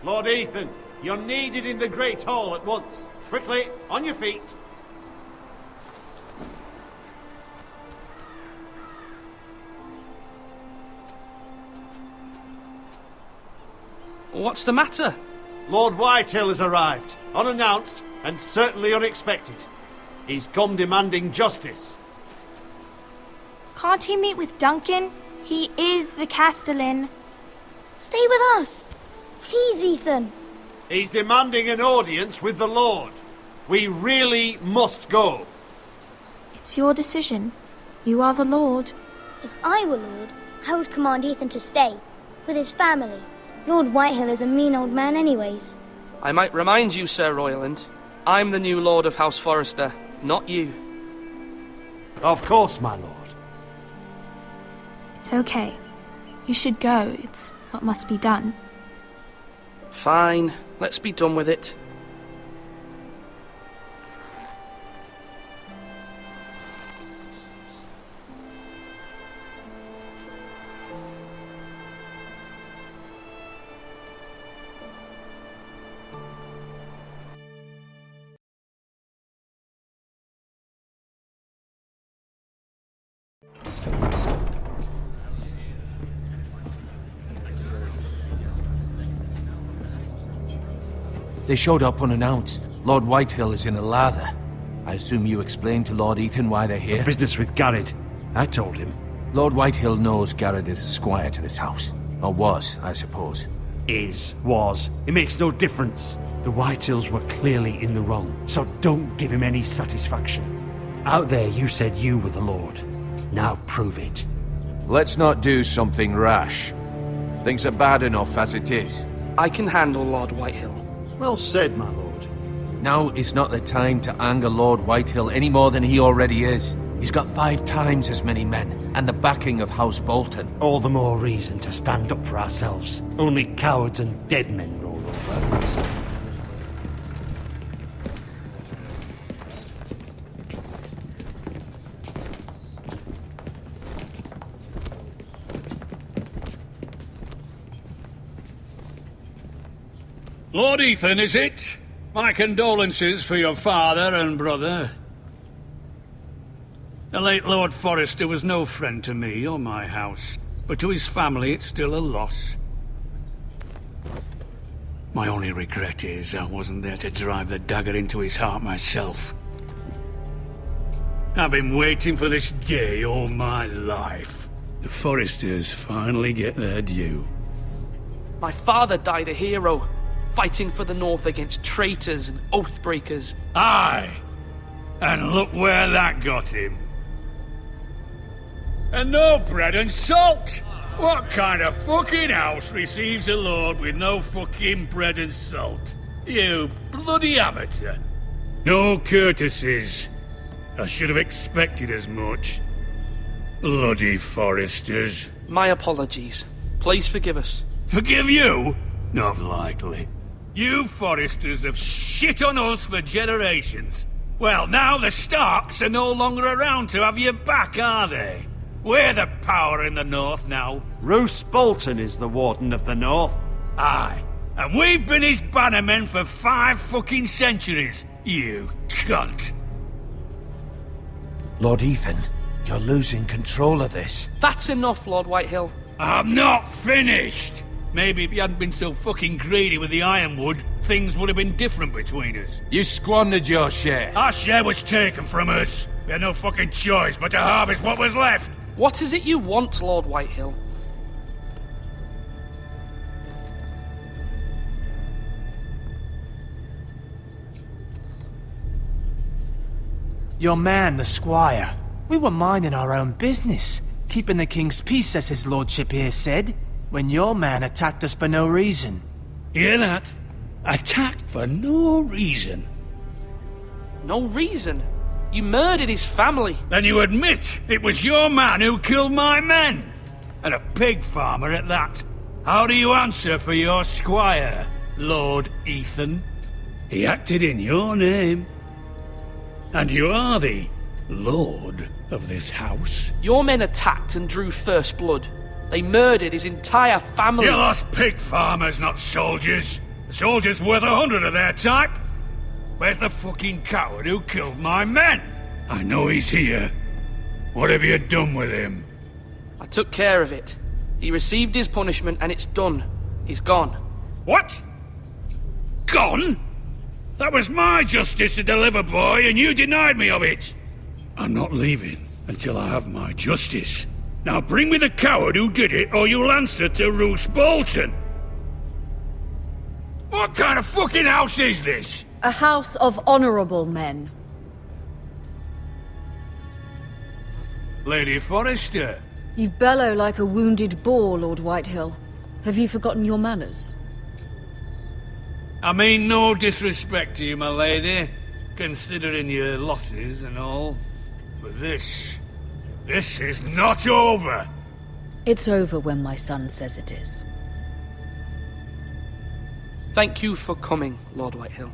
[SPEAKER 10] Lord Ethan, you're needed in the Great Hall at once. Quickly, on your feet.
[SPEAKER 12] What's the matter?
[SPEAKER 10] Lord Whitehill has arrived, unannounced and certainly unexpected. He's come demanding justice.
[SPEAKER 9] Can't he meet with Duncan? He is the Castellan.
[SPEAKER 11] Stay with us. Please, Ethan.
[SPEAKER 10] He's demanding an audience with the Lord. We really must go.
[SPEAKER 9] It's your decision. You are the lord.
[SPEAKER 11] If I were lord, I would command Ethan to stay, with his family. Lord Whitehill is a mean old man anyways.
[SPEAKER 12] I might remind you, Sir Royland, I'm the new Lord of House Forrester, not you.
[SPEAKER 10] Of course, my lord.
[SPEAKER 9] It's okay. You should go. It's what must be done.
[SPEAKER 12] Fine, let's be done with it.
[SPEAKER 6] They showed up unannounced. Lord Whitehill is in a lather. I assume you explained to Lord Ethan why they're here?
[SPEAKER 10] Business with Garrett. I told him.
[SPEAKER 6] Lord Whitehill knows Garrett is a squire to this house. Or was, I suppose.
[SPEAKER 10] Was. It makes no difference. The Whitehills were clearly in the wrong, so don't give him any satisfaction. Out there you said you were the Lord. Now prove it.
[SPEAKER 6] Let's not do something rash. Things are bad enough as it is.
[SPEAKER 12] I can handle Lord Whitehill.
[SPEAKER 10] Well said, my lord.
[SPEAKER 6] Now is not the time to anger Lord Whitehill any more than he already is. He's got 5 times as many men, and the backing of House Bolton.
[SPEAKER 10] All the more reason to stand up for ourselves. Only cowards and dead men roll over.
[SPEAKER 2] Lord Ethan, is it? My condolences for your father and brother. The late Lord Forrester was no friend to me or my house, but to his family it's still a loss. My only regret is I wasn't there to drive the dagger into his heart myself. I've been waiting for this day all my life. The Forresters finally get their due.
[SPEAKER 12] My father died a hero, fighting for the North against traitors and oath-breakers.
[SPEAKER 2] Aye! And look where that got him. And no bread and salt! What kind of fucking house receives a lord with no fucking bread and salt? You bloody amateur. No courtesies. I should have expected as much. Bloody Forresters.
[SPEAKER 12] My apologies. Please forgive us.
[SPEAKER 2] Forgive you? Not likely. You Forresters have shit on us for generations. Well, now the Starks are no longer around to have you back, are they? We're the power in the North now.
[SPEAKER 10] Roose Bolton is the Warden of the North.
[SPEAKER 2] Aye. And we've been his bannermen for 5 fucking centuries, you cunt.
[SPEAKER 6] Lord Ethan, you're losing control of this.
[SPEAKER 12] That's enough, Lord Whitehill.
[SPEAKER 2] I'm not finished. Maybe if you hadn't been so fucking greedy with the ironwood, things would have been different between us.
[SPEAKER 5] You squandered your share.
[SPEAKER 2] Our share was taken from us. We had no fucking choice but to harvest what was left.
[SPEAKER 12] What is it you want, Lord Whitehill?
[SPEAKER 13] Your man, the squire. We were minding our own business, keeping the king's peace, as his lordship here said, when your man attacked us for no reason.
[SPEAKER 2] Hear that? Attacked for no reason.
[SPEAKER 12] No reason? You murdered his family.
[SPEAKER 2] Then you admit it was your man who killed my men. And a pig farmer at that. How do you answer for your squire, Lord Ethan? He acted in your name. And you are the lord of this house.
[SPEAKER 12] Your men attacked and drew first blood. They murdered his entire family.
[SPEAKER 2] You lost pig farmers, not soldiers. The soldiers worth 100 of their type. Where's the fucking coward who killed my men? I know he's here. What have you done with him?
[SPEAKER 12] I took care of it. He received his punishment and it's done. He's gone.
[SPEAKER 2] What? Gone? That was my justice to deliver, boy, and you denied me of it. I'm not leaving until I have my justice. Now bring me the coward who did it, or you'll answer to Roose Bolton. What kind of fucking house is this?
[SPEAKER 8] A house of honorable men.
[SPEAKER 2] Lady Forrester.
[SPEAKER 8] You bellow like a wounded boar, Lord Whitehill. Have you forgotten your manners?
[SPEAKER 2] I mean no disrespect to you, my lady, considering your losses and all. But this is not over.
[SPEAKER 8] It's over when my son says it is.
[SPEAKER 12] Thank you for coming, Lord Whitehill.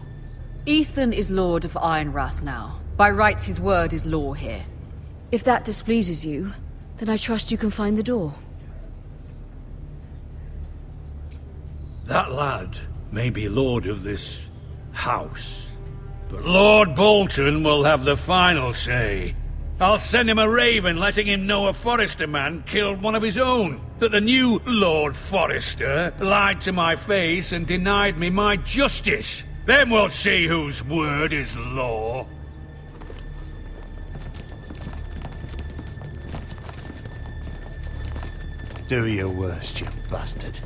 [SPEAKER 8] Ethan is Lord of Ironrath now. By rights, his word is law here. If that displeases you, then I trust you can find the door.
[SPEAKER 2] That lad may be lord of this house, but Lord Bolton will have the final say. I'll send him a raven letting him know a Forrester man killed one of his own, that the new Lord Forrester lied to my face and denied me my justice. Then we'll see whose word is law.
[SPEAKER 10] Do your worst, you bastard.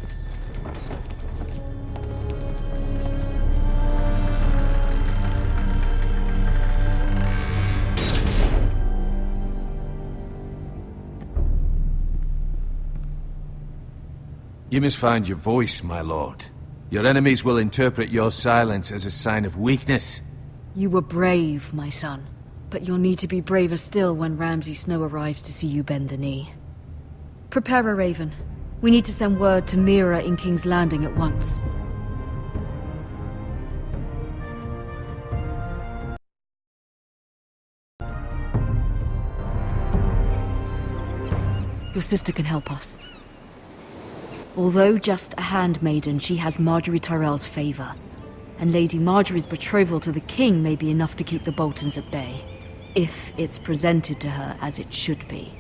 [SPEAKER 6] You must find your voice, my lord. Your enemies will interpret your silence as a sign of weakness.
[SPEAKER 8] You were brave, my son. But you'll need to be braver still when Ramsay Snow arrives to see you bend the knee. Prepare a raven. We need to send word to Mira in King's Landing at once. Your sister can help us. Although just a handmaiden, she has Marjorie Tyrell's favor. And Lady Marjorie's betrothal to the king may be enough to keep the Boltons at bay. If it's presented to her as it should be.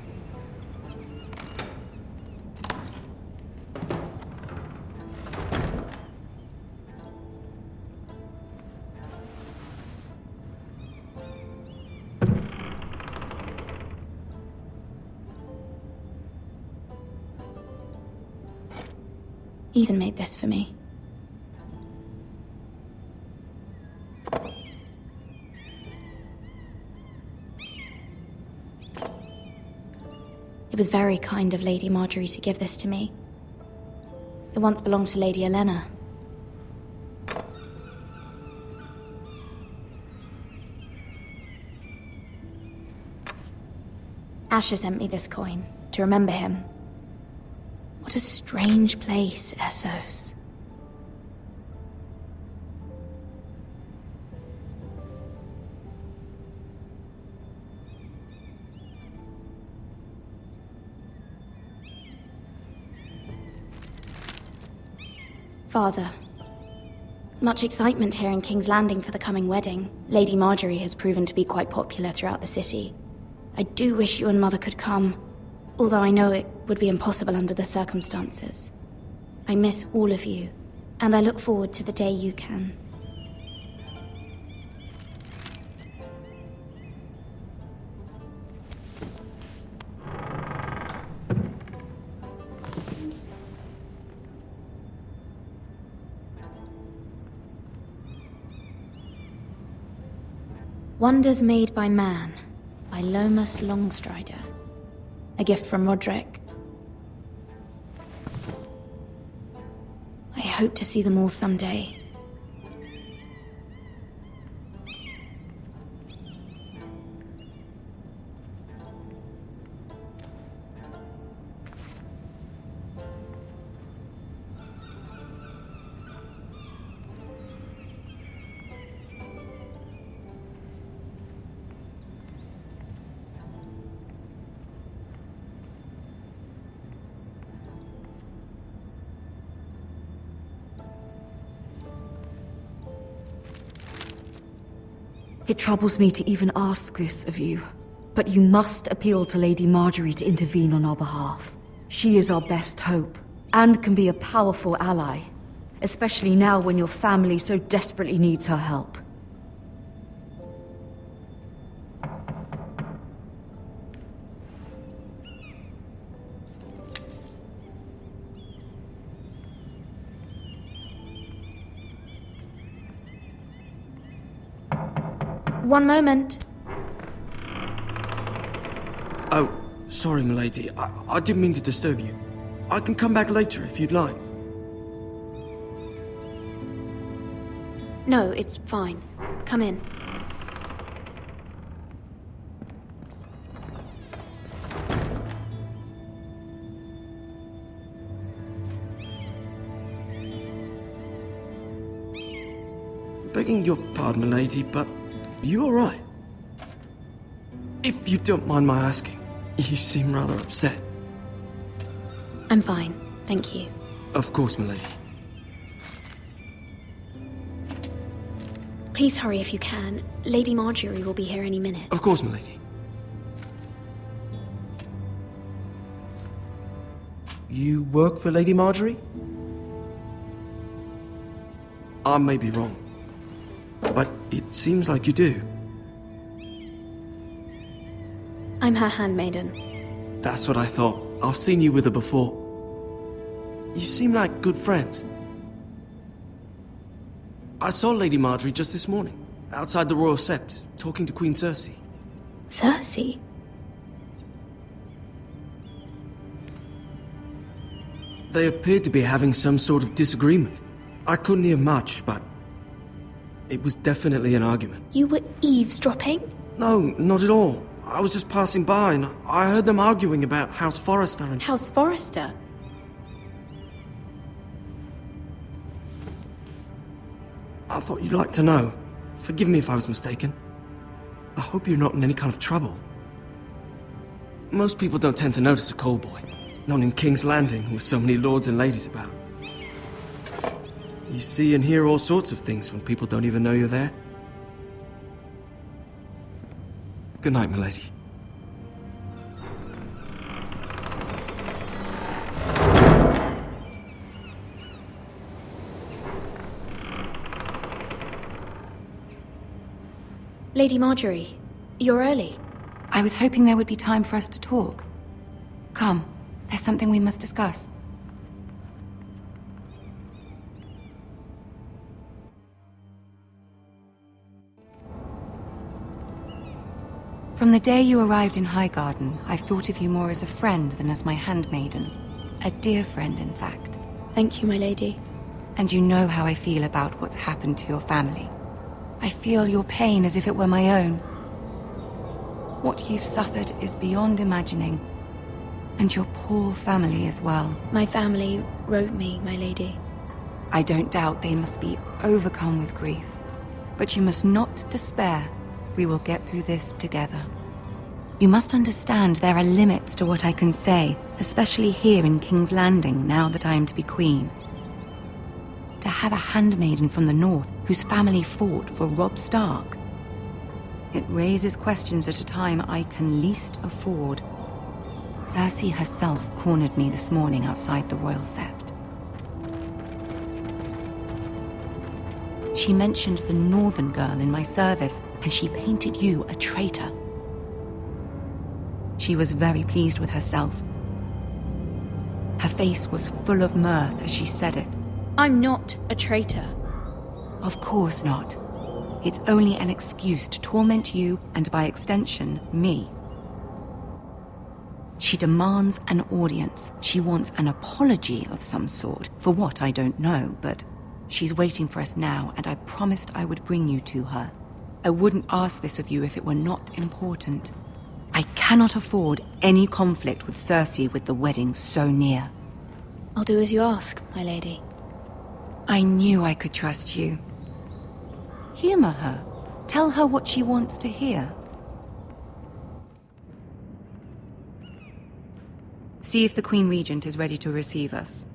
[SPEAKER 9] Ethan made this for me. It was very kind of Lady Marjorie to give this to me. It once belonged to Lady Elena. Asher sent me this coin to remember him. What a strange place, Essos. Father, much excitement here in King's Landing for the coming wedding. Lady Marjorie has proven to be quite popular throughout the city. I do wish you and Mother could come, although I know it would be impossible under the circumstances.
[SPEAKER 14] I miss all of you, and I look forward to the day you can. Wonders Made by Man, by Lomas Longstrider. A gift from Roderick. I hope to see them all someday.
[SPEAKER 8] It troubles me to even ask this of you, but you must appeal to Lady Marjorie to intervene on our behalf. She is our best hope, and can be a powerful ally, especially now when your family so desperately needs her help.
[SPEAKER 14] One moment.
[SPEAKER 4] Oh, sorry, milady. I didn't mean to disturb you. I can come back later if you'd like.
[SPEAKER 14] No, it's fine. Come in.
[SPEAKER 4] Begging your pardon, milady, but you all right? If you don't mind my asking, you seem rather upset.
[SPEAKER 14] I'm fine, thank you.
[SPEAKER 4] Of course, milady.
[SPEAKER 14] Please hurry if you can. Lady Marjorie will be here any minute.
[SPEAKER 4] Of course, milady. You work for Lady Marjorie? I may be wrong, but it seems like you do.
[SPEAKER 14] I'm her handmaiden.
[SPEAKER 4] That's what I thought. I've seen you with her before. You seem like good friends. I saw Lady Marjorie just this morning, outside the Royal Sept, talking to Queen Cersei.
[SPEAKER 14] Cersei?
[SPEAKER 4] They appeared to be having some sort of disagreement. I couldn't hear much, but it was definitely an argument.
[SPEAKER 14] You were eavesdropping?
[SPEAKER 4] No, not at all. I was just passing by and I heard them arguing about House Forrester and...
[SPEAKER 14] House Forrester?
[SPEAKER 4] I thought you'd like to know. Forgive me if I was mistaken. I hope you're not in any kind of trouble. Most people don't tend to notice a call boy, not in King's Landing with so many lords and ladies about. You see and hear all sorts of things when people don't even know you're there. Good night, milady.
[SPEAKER 14] Lady Marjorie, you're early.
[SPEAKER 15] I was hoping there would be time for us to talk. Come, there's something we must discuss. From the day you arrived in Highgarden, I've thought of you more as a friend than as my handmaiden. A dear friend, in fact.
[SPEAKER 14] Thank you, my lady.
[SPEAKER 15] And you know how I feel about what's happened to your family. I feel your pain as if it were my own. What you've suffered is beyond imagining. And your poor family as well.
[SPEAKER 14] My family wrote me, my lady.
[SPEAKER 15] I don't doubt they must be overcome with grief. But you must not despair. We will get through this together. You must understand there are limits to what I can say, especially here in King's Landing, now that I am to be queen. To have a handmaiden from the north whose family fought for Robb Stark. It raises questions at a time I can least afford. Cersei herself cornered me this morning outside the Royal Sept. She mentioned the northern girl in my service, and she painted you a traitor. She was very pleased with herself. Her face was full of mirth as she said it.
[SPEAKER 14] I'm not a traitor.
[SPEAKER 15] Of course not. It's only an excuse to torment you, and by extension, me. She demands an audience. She wants an apology of some sort, for what I don't know, but she's waiting for us now, and I promised I would bring you to her. I wouldn't ask this of you if it were not important. I cannot afford any conflict with Cersei with the wedding so near.
[SPEAKER 14] I'll do as you ask, my lady.
[SPEAKER 15] I knew I could trust you. Humor her. Tell her what she wants to hear. See if the Queen Regent is ready to receive us.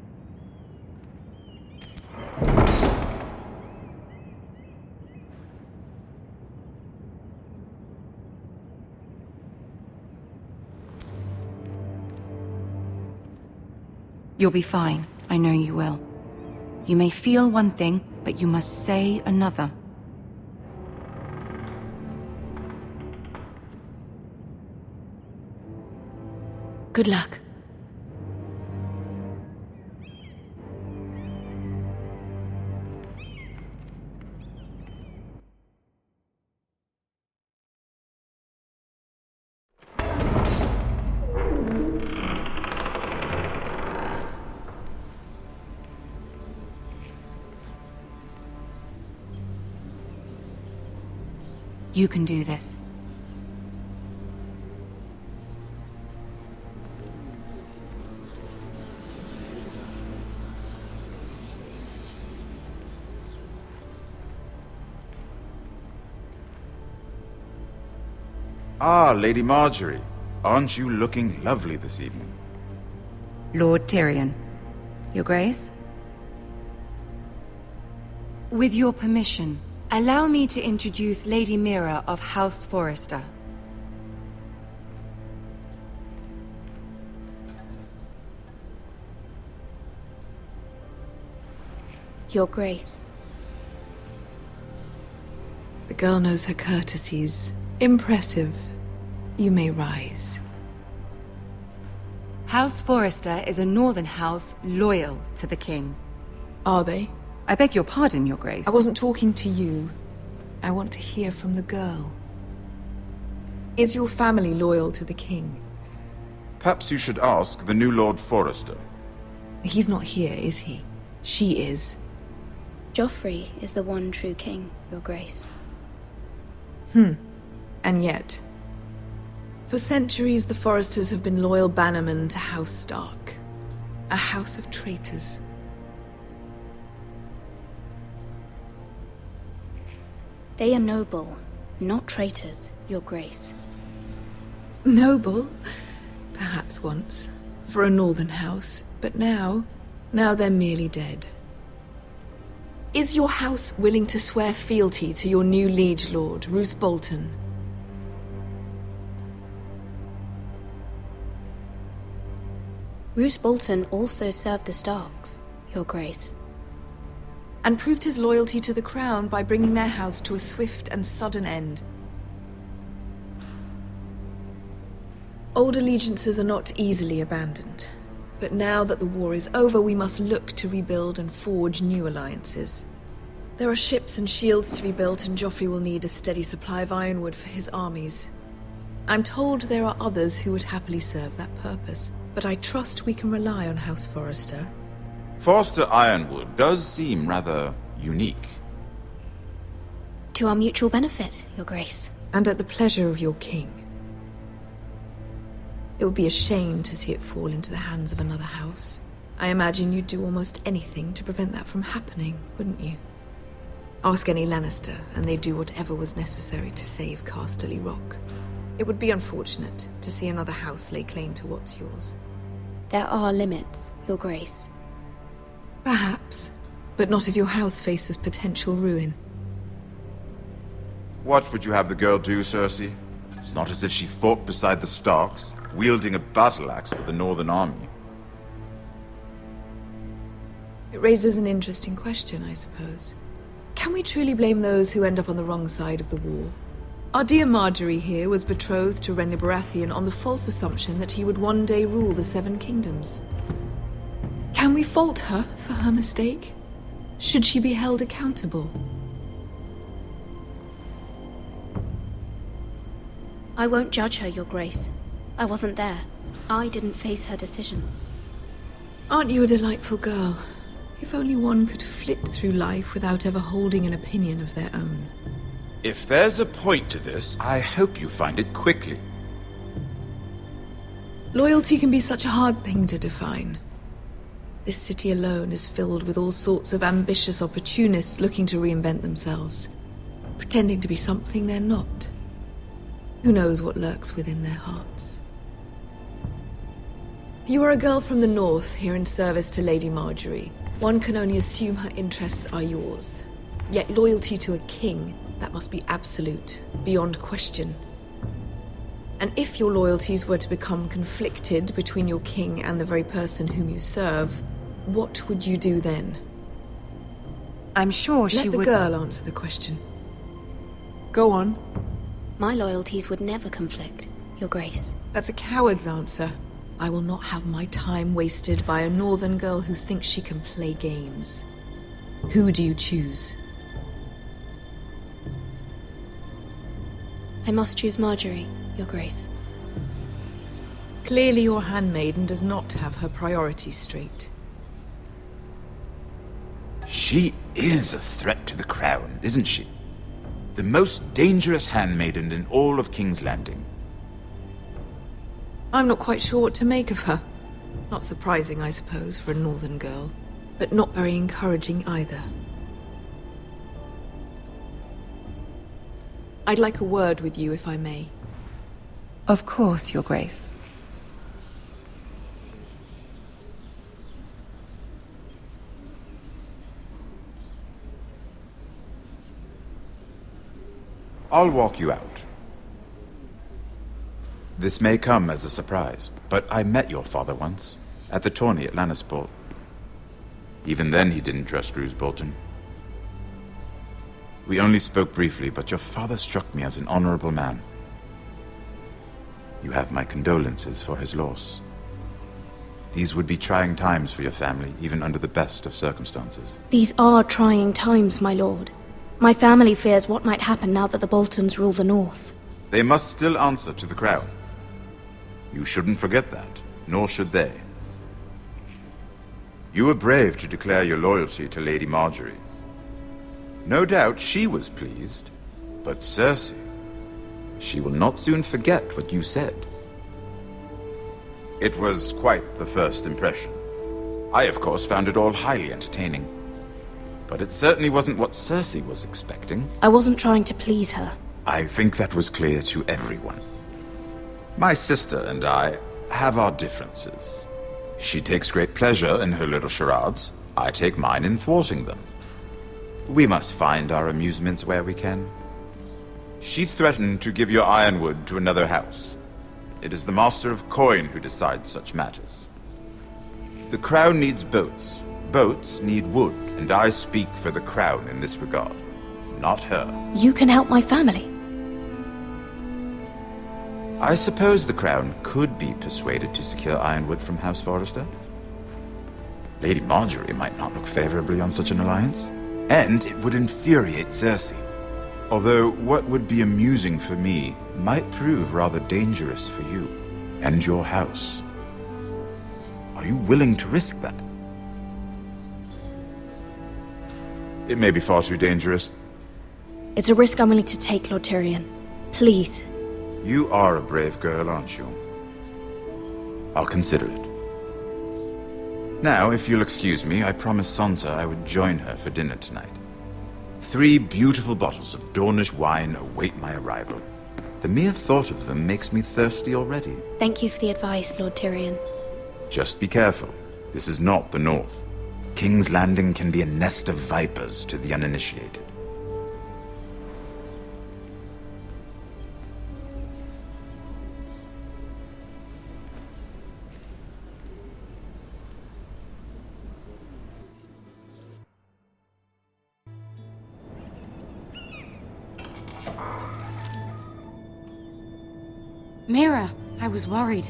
[SPEAKER 15] You'll be fine. I know you will. You may feel one thing, but you must say another.
[SPEAKER 14] Good luck.
[SPEAKER 15] You can do this.
[SPEAKER 16] Ah, Lady Marjorie. Aren't you looking lovely this evening?
[SPEAKER 15] Lord Tyrion. Your Grace? With your permission, allow me to introduce Lady Mira of House Forrester.
[SPEAKER 14] Your Grace.
[SPEAKER 17] The girl knows her courtesies. Impressive. You may rise.
[SPEAKER 15] House Forrester is a northern house loyal to the king.
[SPEAKER 17] Are they?
[SPEAKER 15] I beg your pardon, Your Grace.
[SPEAKER 17] I wasn't talking to you. I want to hear from the girl. Is your family loyal to the king?
[SPEAKER 16] Perhaps you should ask the new Lord Forrester.
[SPEAKER 17] He's not here, is he? She is.
[SPEAKER 14] Joffrey is the one true king, Your Grace.
[SPEAKER 17] And yet, for centuries the Forresters have been loyal bannermen to House Stark. A house of traitors.
[SPEAKER 14] They are noble, not traitors, Your Grace.
[SPEAKER 17] Noble? Perhaps once. For a northern house. But now they're merely dead. Is your house willing to swear fealty to your new liege lord, Roose Bolton?
[SPEAKER 14] Roose Bolton also served the Starks, Your Grace.
[SPEAKER 17] And proved his loyalty to the crown by bringing their house to a swift and sudden end. Old allegiances are not easily abandoned. But now that the war is over, we must look to rebuild and forge new alliances. There are ships and shields to be built, and Joffrey will need a steady supply of ironwood for his armies. I'm told there are others who would happily serve that purpose, but I trust we can rely on House Forrester.
[SPEAKER 16] Forrester Ironwood does seem rather unique.
[SPEAKER 14] To our mutual benefit, Your Grace.
[SPEAKER 17] And at the pleasure of your king. It would be a shame to see it fall into the hands of another house. I imagine you'd do almost anything to prevent that from happening, wouldn't you? Ask any Lannister, and they'd do whatever was necessary to save Casterly Rock. It would be unfortunate to see another house lay claim to what's yours.
[SPEAKER 14] There are limits, Your Grace.
[SPEAKER 17] Perhaps, but not if your house faces potential ruin.
[SPEAKER 16] What would you have the girl do, Cersei? It's not as if she fought beside the Starks, wielding a battle axe for the Northern Army.
[SPEAKER 17] It raises an interesting question, I suppose. Can we truly blame those who end up on the wrong side of the war? Our dear Marjorie here was betrothed to Renly Baratheon on the false assumption that he would one day rule the Seven Kingdoms. Can we fault her for her mistake? Should she be held accountable?
[SPEAKER 11] I won't judge her, Your Grace. I wasn't there. I didn't face her decisions.
[SPEAKER 17] Aren't you a delightful girl? If only one could flit through life without ever holding an opinion of their own.
[SPEAKER 16] If there's a point to this, I hope you find it quickly.
[SPEAKER 17] Loyalty can be such a hard thing to define. This city alone is filled with all sorts of ambitious opportunists looking to reinvent themselves, pretending to be something they're not. Who knows what lurks within their hearts? You are a girl from the north, here in service to Lady Marjorie. One can only assume her interests are yours. Yet loyalty to a king, that must be absolute, beyond question. And if your loyalties were to become conflicted between your king and the very person whom you serve, what would you do then?
[SPEAKER 15] I'm sure she would...
[SPEAKER 17] Let the girl answer the question. Go on.
[SPEAKER 11] My loyalties would never conflict, Your Grace.
[SPEAKER 17] That's a coward's answer. I will not have my time wasted by a northern girl who thinks she can play games. Who do you choose?
[SPEAKER 11] I must choose Marjorie, Your Grace.
[SPEAKER 17] Clearly your handmaiden does not have her priorities straight.
[SPEAKER 16] She is a threat to the crown, isn't she? The most dangerous handmaiden in all of King's Landing.
[SPEAKER 17] I'm not quite sure what to make of her. Not surprising, I suppose, for a northern girl, but not very encouraging either. I'd like a word with you, if I may.
[SPEAKER 15] Of course, Your Grace.
[SPEAKER 16] I'll walk you out. This may come as a surprise, but I met your father once, at the tourney at Lannisport. Even then he didn't trust Roose Bolton. We only spoke briefly, but your father struck me as an honorable man. You have my condolences for his loss. These would be trying times for your family, even under the best of circumstances.
[SPEAKER 11] These are trying times, my lord. My family fears what might happen now that the Boltons rule the North.
[SPEAKER 16] They must still answer to the crown. You shouldn't forget that, nor should they. You were brave to declare your loyalty to Lady Marjorie. No doubt she was pleased, but Cersei, she will not soon forget what you said. It was quite the first impression. I, of course, found it all highly entertaining. But it certainly wasn't what Cersei was expecting.
[SPEAKER 11] I wasn't trying to please her.
[SPEAKER 16] I think that was clear to everyone. My sister and I have our differences. She takes great pleasure in her little charades. I take mine in thwarting them. We must find our amusements where we can. She threatened to give your ironwood to another house. It is the Master of Coin who decides such matters. The crown needs boats. Boats need wood, and I speak for the crown in this regard, not her.
[SPEAKER 11] You can help my family.
[SPEAKER 16] I suppose the crown could be persuaded to secure ironwood from House Forrester. Lady Marjorie might not look favorably on such an alliance, and it would infuriate Cersei. Although what would be amusing for me might prove rather dangerous for you and your house. Are you willing to risk that? It may be far too dangerous.
[SPEAKER 11] It's a risk I'm willing to take, Lord Tyrion. Please.
[SPEAKER 16] You are a brave girl, aren't you? I'll consider it. Now, if you'll excuse me, I promised Sansa I would join her for dinner tonight. 3 beautiful bottles of Dornish wine await my arrival. The mere thought of them makes me thirsty already.
[SPEAKER 11] Thank you for the advice, Lord Tyrion.
[SPEAKER 16] Just be careful. This is not the North. King's Landing can be a nest of vipers to the uninitiated.
[SPEAKER 15] Mira, I was worried.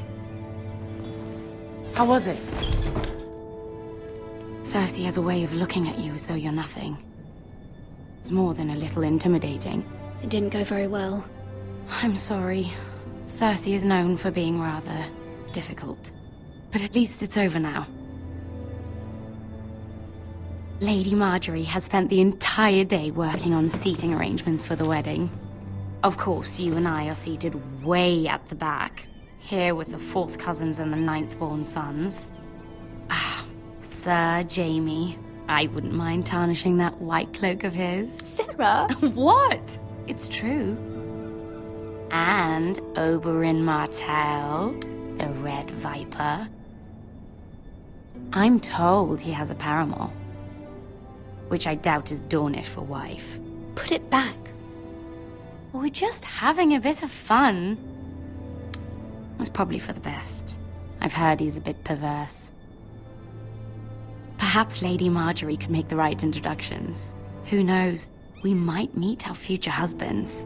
[SPEAKER 15] How was it? Cersei has a way of looking at you as though you're nothing. It's more than a little intimidating.
[SPEAKER 11] It didn't go very well.
[SPEAKER 15] I'm sorry. Cersei is known for being rather difficult. But at least it's over now. Lady Margaery has spent the entire day working on seating arrangements for the wedding. Of course, you and I are seated way at the back, here with the 4th cousins and the 9th-born sons. Ah, Sir Jaime. I wouldn't mind tarnishing that white cloak of his.
[SPEAKER 11] Sarah!
[SPEAKER 15] What? It's true. And Oberyn Martell, the Red Viper. I'm told he has a paramour, which I doubt is Dornish for wife.
[SPEAKER 11] Put it back.
[SPEAKER 15] We're just having a bit of fun. That's probably for the best. I've heard he's a bit perverse. Perhaps Lady Margaery could make the right introductions. Who knows? We might meet our future husbands.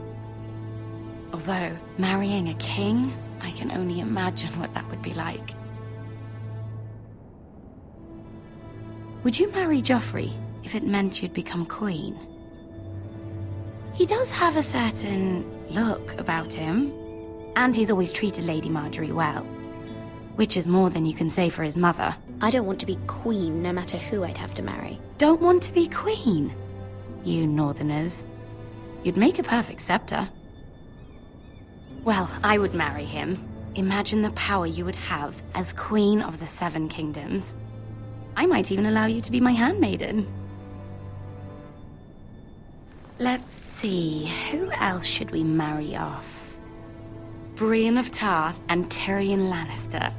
[SPEAKER 15] Although, marrying a king, I can only imagine what that would be like. Would you marry Joffrey if it meant you'd become queen? He does have a certain look about him, and he's always treated Lady Margaery well, which is more than you can say for his mother.
[SPEAKER 11] I don't want to be queen, no matter who I'd have to marry.
[SPEAKER 15] Don't want to be queen? You Northerners. You'd make a perfect scepter. Well, I would marry him. Imagine the power you would have as Queen of the 7 Kingdoms. I might even allow you to be my handmaiden. Let's see, who else should we marry off? Brienne of Tarth and Tyrion Lannister.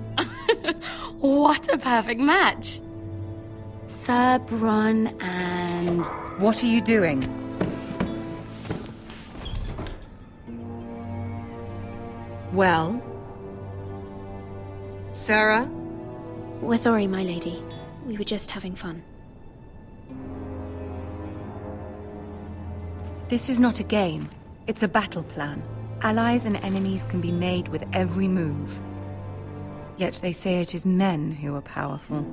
[SPEAKER 15] What a perfect match! Sir Bronn and... What are you doing? Well? Sarah?
[SPEAKER 11] We're sorry, my lady. We were just having fun.
[SPEAKER 15] This is not a game. It's a battle plan. Allies and enemies can be made with every move. Yet they say it is men who are powerful.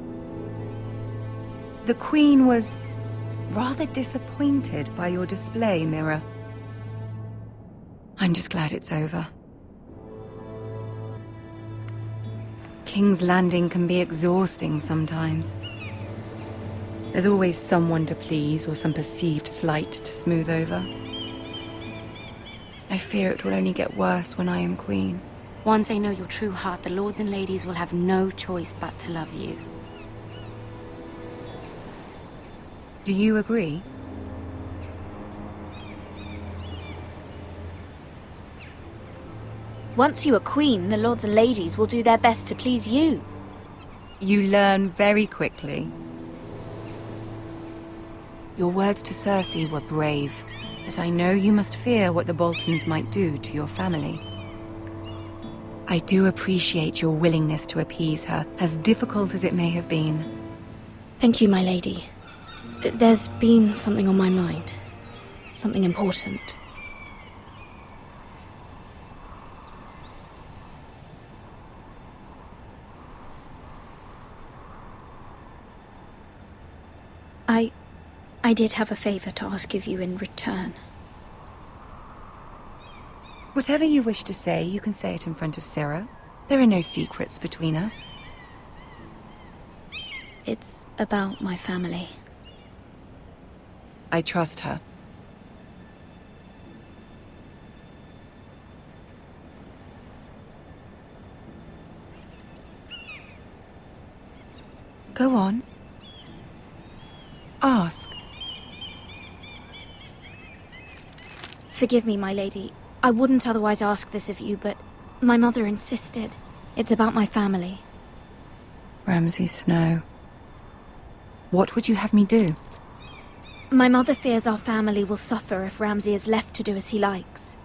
[SPEAKER 15] The Queen was rather disappointed by your display, Mira. I'm just glad it's over. King's Landing can be exhausting sometimes. There's always someone to please or some perceived slight to smooth over. I fear it will only get worse when I am queen. Once they know your true heart, the lords and ladies will have no choice but to love you. Do you agree?
[SPEAKER 11] Once you are queen, the lords and ladies will do their best to please you.
[SPEAKER 15] You learn very quickly. Your words to Cersei were brave, but I know you must fear what the Boltons might do to your family. I do appreciate your willingness to appease her, as difficult as it may have been.
[SPEAKER 11] Thank you, my lady. There's been something on my mind. Something important. I did have a favor to ask of you in return.
[SPEAKER 15] Whatever you wish to say, you can say it in front of Sarah. There are no secrets between us.
[SPEAKER 11] It's about my family.
[SPEAKER 15] I trust her. Go on. Ask.
[SPEAKER 11] Forgive me, my lady. I wouldn't otherwise ask this of you, but my mother insisted. It's about my family.
[SPEAKER 15] Ramsay Snow. What would you have me do?
[SPEAKER 11] My mother fears our family will suffer if Ramsay is left to do as he likes.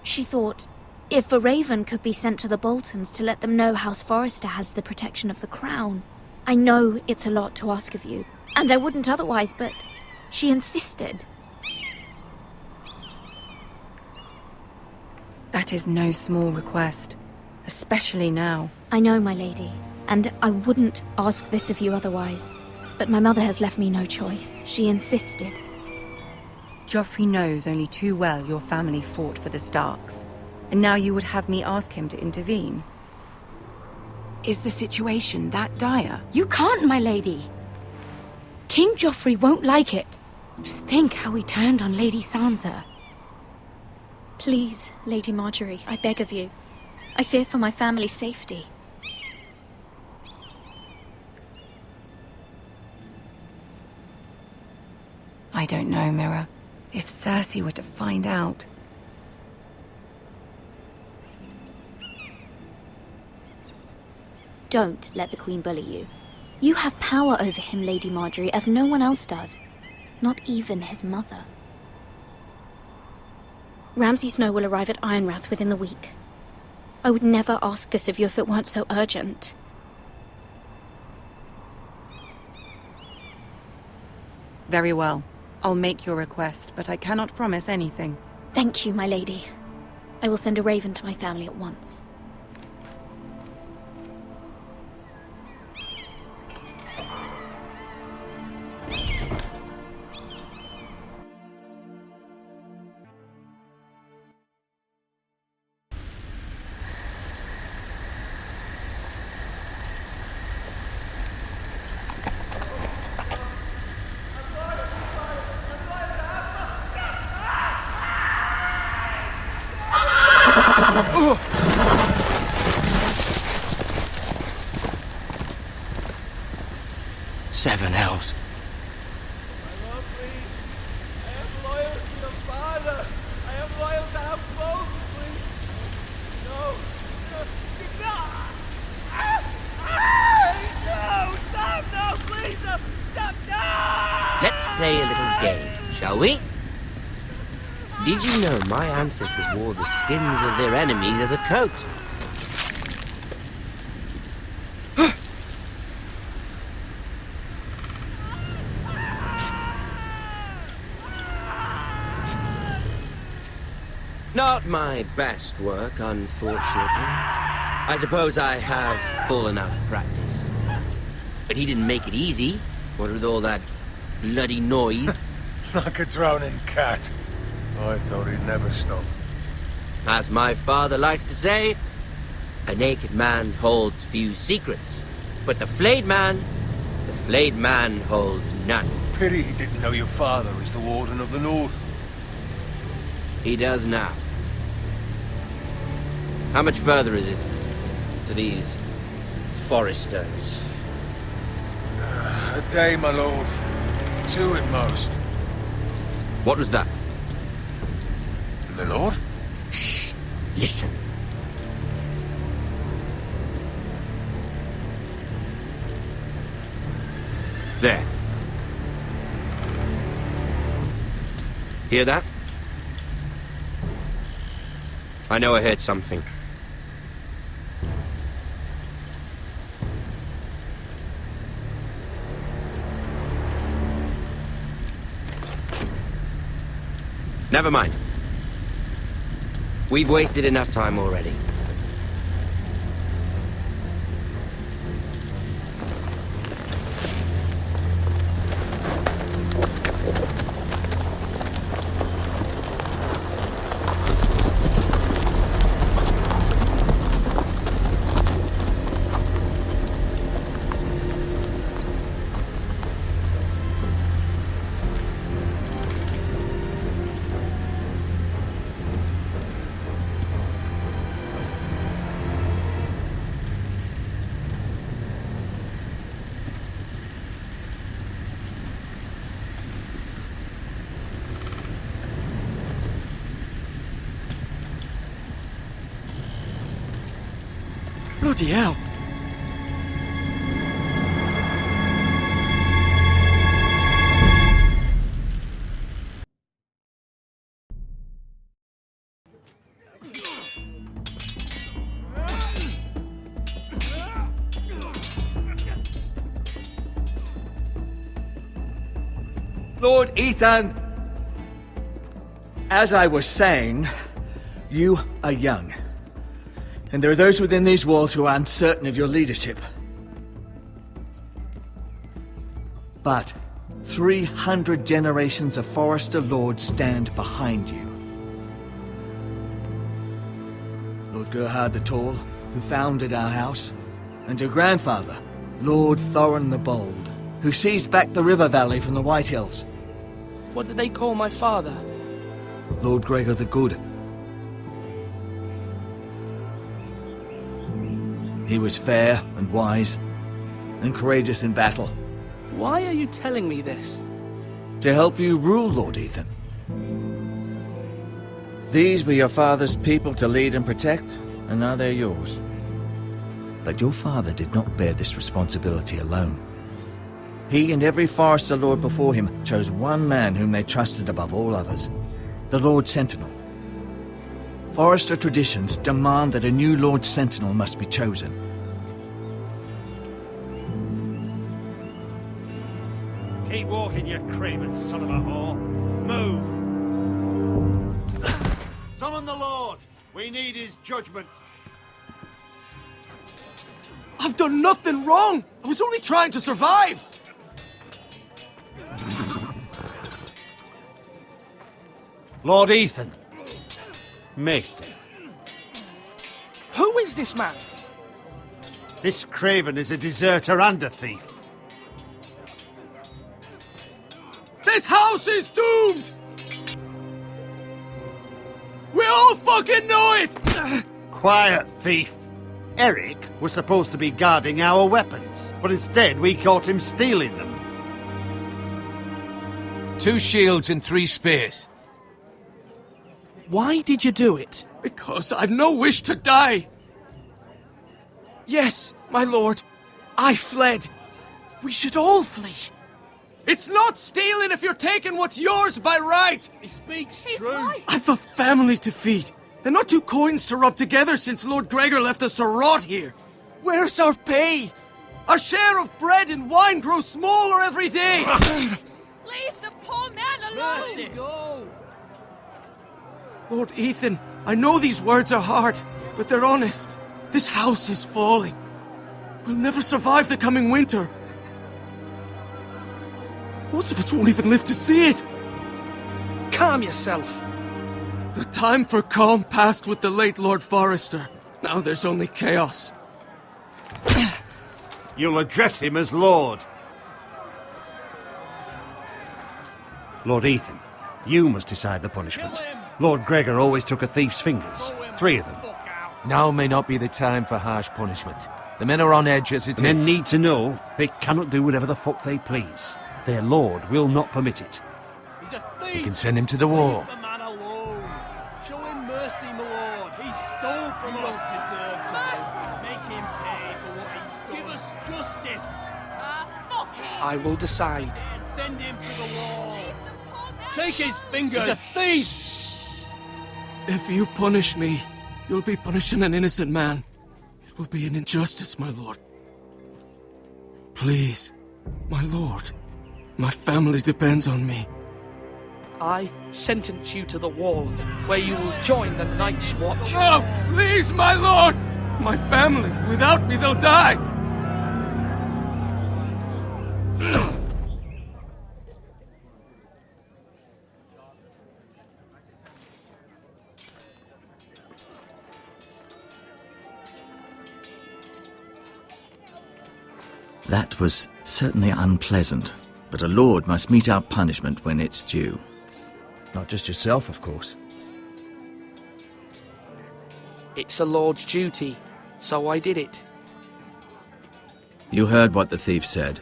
[SPEAKER 11] She thought, if a raven could be sent to the Boltons to let them know House Forrester has the protection of the crown. I know it's a lot to ask of you, and I wouldn't otherwise, but she insisted.
[SPEAKER 15] That is no small request. Especially now.
[SPEAKER 11] I know, my lady, and I wouldn't ask this of you otherwise. But my mother has left me no choice. She insisted.
[SPEAKER 15] Joffrey knows only too well your family fought for the Starks, and now you would have me ask him to intervene. Is the situation that dire?
[SPEAKER 8] You can't, my lady. King Joffrey won't like it. Just think how he turned on Lady Sansa.
[SPEAKER 11] Please, Lady Marjorie, I beg of you. I fear for my family's safety.
[SPEAKER 15] I don't know, Mira. If Cersei were to find out...
[SPEAKER 11] Don't let the Queen bully you. You have power over him, Lady Marjorie, as no one else does. Not even his mother. Ramsay Snow will arrive at Ironrath within the week. I would never ask this of you if it weren't so urgent.
[SPEAKER 15] Very well. I'll make your request, but I cannot promise anything.
[SPEAKER 11] Thank you, my lady. I will send a raven to my family at once.
[SPEAKER 4] Seven hells.
[SPEAKER 18] Let's play a little game, shall we? Did you know my ancestors wore the skins of their enemies as a coat? Not my best work, unfortunately. I suppose I have fallen out of practice. But he didn't make it easy, what with all that bloody noise.
[SPEAKER 6] Like a drowning cat. I thought he'd never stop.
[SPEAKER 18] As my father likes to say, a naked man holds few secrets. But the flayed man holds none.
[SPEAKER 6] Pity he didn't know your father is the Warden of the North.
[SPEAKER 18] He does now. How much further is it to these Foresters?
[SPEAKER 6] A day, my lord. 2 at most.
[SPEAKER 18] What was that?
[SPEAKER 6] My lord?
[SPEAKER 18] Shh! Listen. There. Hear that? I know I heard something. Never mind. We've wasted enough time already.
[SPEAKER 4] Bloody hell!
[SPEAKER 7] Lord Ethan! As I was saying, you are young. And there are those within these walls who are uncertain of your leadership. But 300 generations of Forrester lords stand behind you. Lord Gerhard the Tall, who founded our house, and your grandfather, Lord Thorin the Bold, who seized back the river valley from the White Hills.
[SPEAKER 12] What did they call my father?
[SPEAKER 7] Lord Gregor the Good. He was fair and wise, and courageous in battle.
[SPEAKER 12] Why are you telling me this?
[SPEAKER 7] To help you rule, Lord Ethan. These were your father's people to lead and protect, and now they're yours. But your father did not bear this responsibility alone. He and every Forrester lord before him chose one man whom they trusted above all others, the Lord Sentinel. Forrester traditions demand that a new Lord Sentinel must be chosen.
[SPEAKER 10] Keep walking, you craven son of a whore. Move!
[SPEAKER 5] Summon the Lord! We need his judgment.
[SPEAKER 13] I've done nothing wrong! I was only trying to survive!
[SPEAKER 10] Lord Ethan. Maester.
[SPEAKER 12] Who is this man?
[SPEAKER 10] This craven is a deserter and a thief.
[SPEAKER 13] This house is doomed! We all fucking know it!
[SPEAKER 10] Quiet, thief. Eric was supposed to be guarding our weapons, but instead we caught him stealing them.
[SPEAKER 3] 2 shields and 3 spears.
[SPEAKER 12] Why did you do it?
[SPEAKER 13] Because I've no wish to die. Yes, my lord. I fled. We should all flee. It's not stealing if you're taking what's yours by right.
[SPEAKER 5] He speaks
[SPEAKER 13] true. Right. I've a family to feed, and not 2 coins to rub together since Lord Gregor left us to rot here. Where's our pay? Our share of bread and wine grows smaller every day.
[SPEAKER 9] Leave the poor man alone!
[SPEAKER 5] Mercy, go!
[SPEAKER 13] Lord Ethan, I know these words are hard, but they're honest. This house is falling. We'll never survive the coming winter. Most of us won't even live to see it.
[SPEAKER 12] Calm yourself.
[SPEAKER 13] The time for calm passed with the late Lord Forrester. Now there's only chaos.
[SPEAKER 10] You'll address him as Lord. Lord Ethan, you must decide the punishment. Lord Gregor always took a thief's fingers. 3 of them.
[SPEAKER 3] Now may not be the time for harsh punishment. The men are on edge as it is.
[SPEAKER 10] Men need to know they cannot do whatever the fuck they please. Their lord will not permit it.
[SPEAKER 5] He's a thief!
[SPEAKER 3] You can send him to the wall.
[SPEAKER 5] Leave the man alone. Show him mercy, my lord. He stole from us. Deserve to make him pay for what he stole. Give us justice.
[SPEAKER 9] Fuck him!
[SPEAKER 12] I will decide.
[SPEAKER 5] Send him to the wall. Take his fingers. He's a thief!
[SPEAKER 13] If you punish me, you'll be punishing an innocent man. It will be an injustice, my lord. Please, my lord. My family depends on me.
[SPEAKER 12] I sentence you to the wall, where you will join the Night's Watch.
[SPEAKER 13] No, please, my lord! My family, without me, they'll die!
[SPEAKER 7] That was certainly unpleasant, but a lord must mete out punishment when it's due. Not just yourself, of course.
[SPEAKER 12] It's a lord's duty, so I did it.
[SPEAKER 7] You heard what the thief said.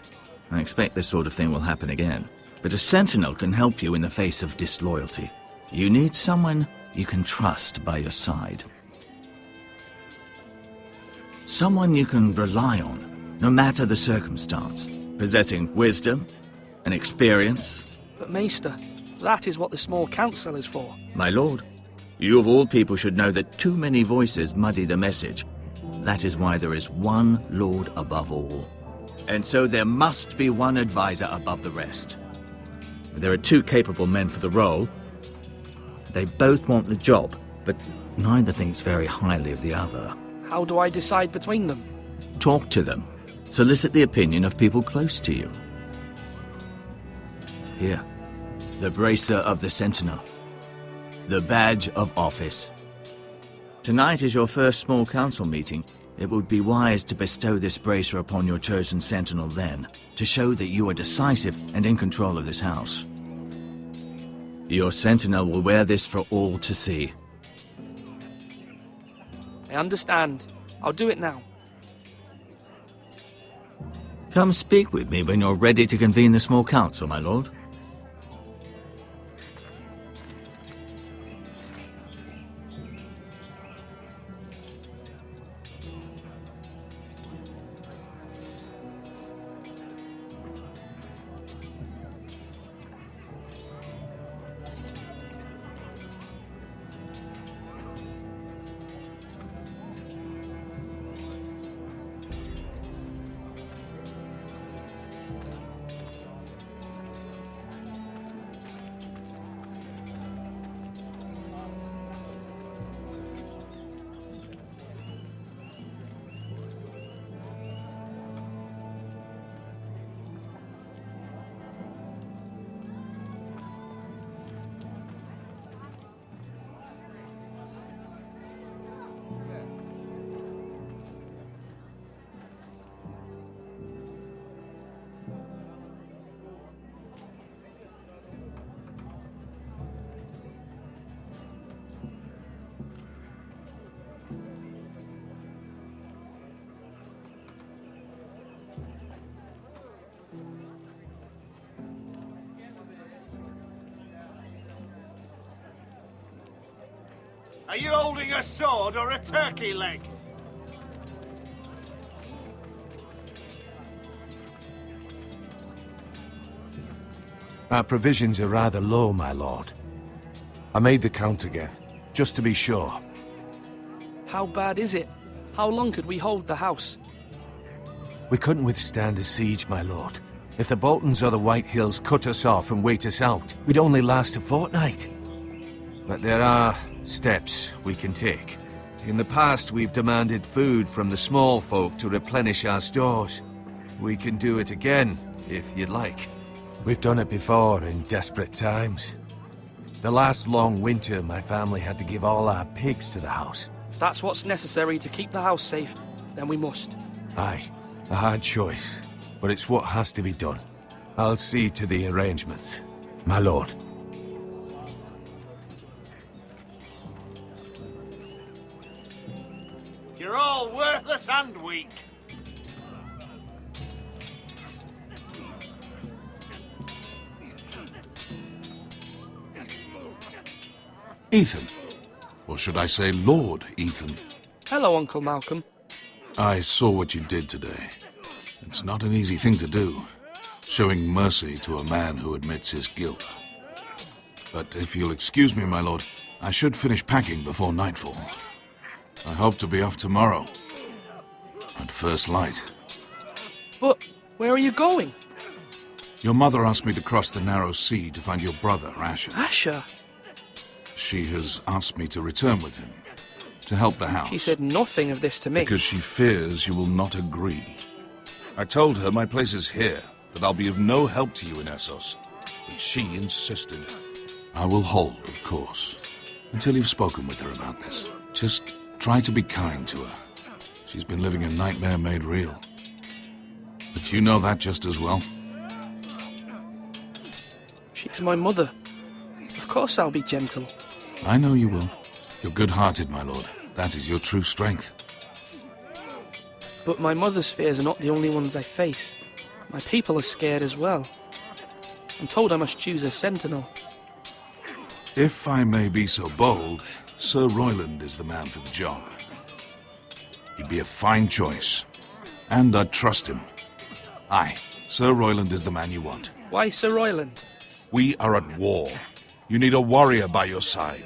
[SPEAKER 7] I expect this sort of thing will happen again. But a sentinel can help you in the face of disloyalty. You need someone you can trust by your side. Someone you can rely on, no matter the circumstance, possessing wisdom and experience.
[SPEAKER 12] But Maester, that is what the small council is for.
[SPEAKER 7] My lord, you of all people should know that too many voices muddy the message. That is why there is one lord above all. And so there must be one advisor above the rest. There are 2 capable men for the role. They both want the job, but neither thinks very highly of the other.
[SPEAKER 12] How do I decide between them?
[SPEAKER 7] Talk to them. Solicit the opinion of people close to you. Here. The Bracer of the Sentinel. The Badge of Office. Tonight is your first small council meeting. It would be wise to bestow this bracer upon your chosen sentinel then, to show that you are decisive and in control of this house. Your sentinel will wear this for all to see.
[SPEAKER 12] I understand. I'll do it now.
[SPEAKER 7] Come speak with me when you're ready to convene the small council, my lord.
[SPEAKER 5] Are you holding a sword or a turkey leg?
[SPEAKER 6] Our provisions are rather low, my lord. I made the count again, just to be sure.
[SPEAKER 12] How bad is it? How long could we hold the house?
[SPEAKER 6] We couldn't withstand a siege, my lord. If the Boltons or the White Hills cut us off and wait us out, we'd only last a fortnight. But there are steps we can take. In the past, we've demanded food from the small folk to replenish our stores. We can do it again, if you'd like. We've done it before in desperate times. The last long winter, my family had to give all our pigs to the house.
[SPEAKER 12] If that's what's necessary to keep the house safe, then we must.
[SPEAKER 6] Aye, a hard choice, but it's what has to be done. I'll see to the arrangements, my lord.
[SPEAKER 5] You're all worthless and weak.
[SPEAKER 19] Ethan. Or should I say Lord Ethan?
[SPEAKER 12] Hello, Uncle Malcolm.
[SPEAKER 19] I saw what you did today. It's not an easy thing to do, showing mercy to a man who admits his guilt. But if you'll excuse me, my lord, I should finish packing before nightfall. I hope to be off tomorrow, at first light.
[SPEAKER 12] But where are you going?
[SPEAKER 19] Your mother asked me to cross the narrow sea to find your brother, Asher.
[SPEAKER 12] Asher?
[SPEAKER 19] She has asked me to return with him, to help the house.
[SPEAKER 12] She said nothing of this to me.
[SPEAKER 19] Because she fears you will not agree. I told her my place is here, that I'll be of no help to you in Essos. But she insisted. I will hold, of course, until you've spoken with her about this. Just try to be kind to her. She's been living a nightmare made real. But you know that just as well.
[SPEAKER 12] She's my mother. Of course I'll be gentle.
[SPEAKER 19] I know you will. You're good-hearted, my lord. That is your true strength.
[SPEAKER 12] But my mother's fears are not the only ones I face. My people are scared as well. I'm told I must choose a sentinel.
[SPEAKER 19] If I may be so bold, Sir Royland is the man for the job. He'd be a fine choice. And I'd trust him. Aye, Sir Royland is the man you want.
[SPEAKER 12] Why Sir Royland?
[SPEAKER 19] We are at war. You need a warrior by your side.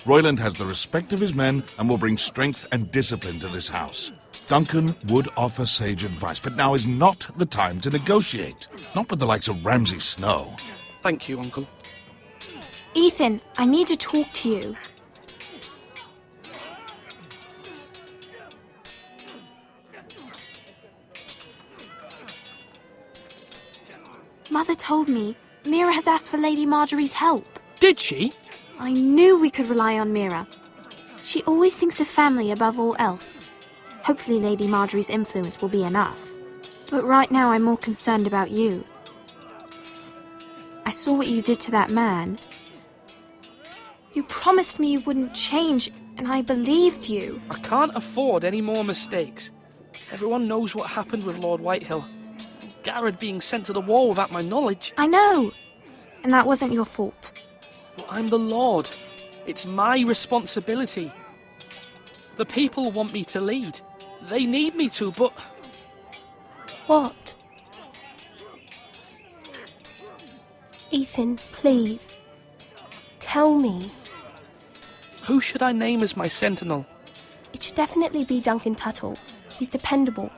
[SPEAKER 19] Royland has the respect of his men and will bring strength and discipline to this house. Duncan would offer sage advice, but now is not the time to negotiate. Not with the likes of Ramsay Snow.
[SPEAKER 12] Thank you, Uncle.
[SPEAKER 9] Ethan, I need to talk to you. Mother told me Mira has asked for Lady Marjorie's help.
[SPEAKER 12] Did she?
[SPEAKER 9] I knew we could rely on Mira. She always thinks of family above all else. Hopefully Lady Marjorie's influence will be enough. But right now I'm more concerned about you. I saw what you did to that man. You promised me you wouldn't change, and I believed you.
[SPEAKER 12] I can't afford any more mistakes. Everyone knows what happened with Lord Whitehill. Garrett being sent to the war without my knowledge.
[SPEAKER 9] I know. And that wasn't your fault.
[SPEAKER 12] Well, I'm the Lord. It's my responsibility. The people want me to lead. They need me to, but...
[SPEAKER 9] What? Ethan, please. Tell me.
[SPEAKER 12] Who should I name as my sentinel?
[SPEAKER 9] It should definitely be Duncan Tuttle. He's dependable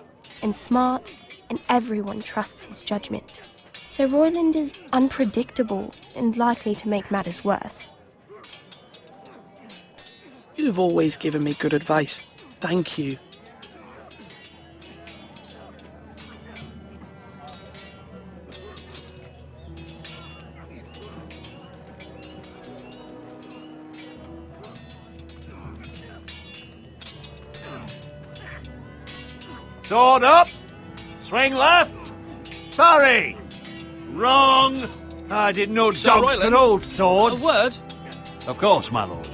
[SPEAKER 9] and smart, and everyone trusts his judgment. Sir Royland is unpredictable and likely to make matters worse.
[SPEAKER 12] You've always given me good advice. Thank you.
[SPEAKER 10] Sword up! Swing left! Parry! Wrong! I didn't know
[SPEAKER 12] Sir
[SPEAKER 10] dogs
[SPEAKER 12] Royland,
[SPEAKER 10] could hold swords.
[SPEAKER 12] A word?
[SPEAKER 10] Of course, my lord.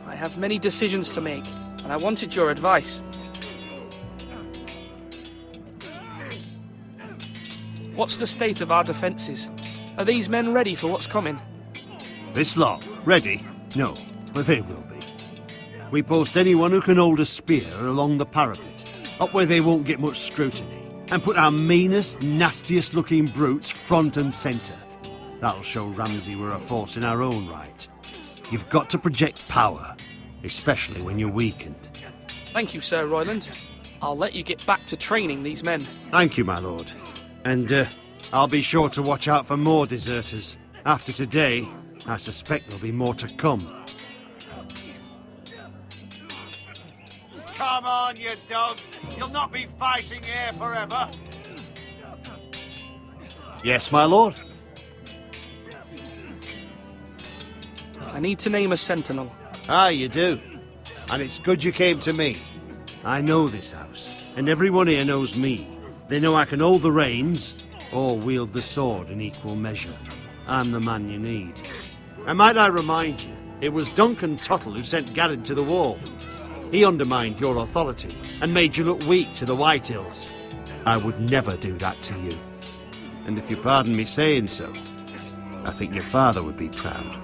[SPEAKER 12] I have many decisions to make, and I wanted your advice. What's the state of our defences? Are these men ready for what's coming?
[SPEAKER 10] This lot, ready? No, but they will be. We post anyone who can hold a spear along the parapet, up where they won't get much scrutiny, and put our meanest, nastiest looking brutes front and centre. That'll show Ramsay we're a force in our own right. You've got to project power, especially when you're weakened.
[SPEAKER 12] Thank you, Sir Royland. I'll let you get back to training these men.
[SPEAKER 10] Thank you, my lord. And I'll be sure to watch out for more deserters. After today, I suspect there'll be more to come.
[SPEAKER 20] Come on, you dogs. You'll not be fighting here forever.
[SPEAKER 10] Yes, my lord.
[SPEAKER 12] I need to name a sentinel.
[SPEAKER 10] Ah, you do. And it's good you came to me. I know this house, and everyone here knows me. They know I can hold the reins, or wield the sword in equal measure. I'm the man you need. And might I remind you, it was Duncan Tuttle who sent Garrett to the wall. He undermined your authority, and made you look weak to the Whitehills. I would never do that to you. And if you pardon me saying so, I think your father would be proud.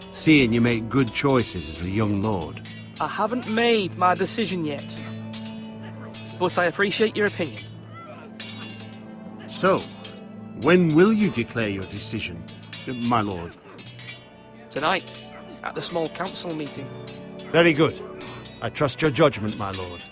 [SPEAKER 10] Seeing you make good choices as a young lord.
[SPEAKER 12] I haven't made my decision yet, but I appreciate your opinion.
[SPEAKER 10] So, when will you declare your decision, my lord?
[SPEAKER 12] Tonight, at the small council meeting.
[SPEAKER 10] Very good. I trust your judgment, my lord.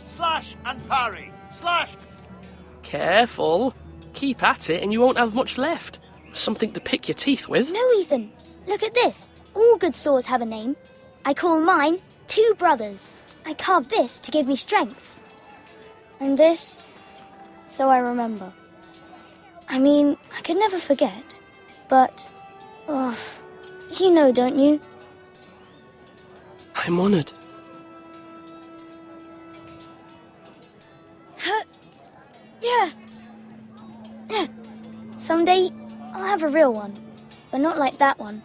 [SPEAKER 20] Slash and parry. Slash.
[SPEAKER 12] Careful. Keep at it and you won't have much left. Something to pick your teeth with.
[SPEAKER 21] No, Ethan. Look at this. All good swords have a name. I call mine Two Brothers. I carved this to give me strength. And this, so I remember. I mean, I could never forget. But, you know, don't you?
[SPEAKER 12] I'm honoured.
[SPEAKER 21] Yeah. Someday, I'll have a real one. But not like that one.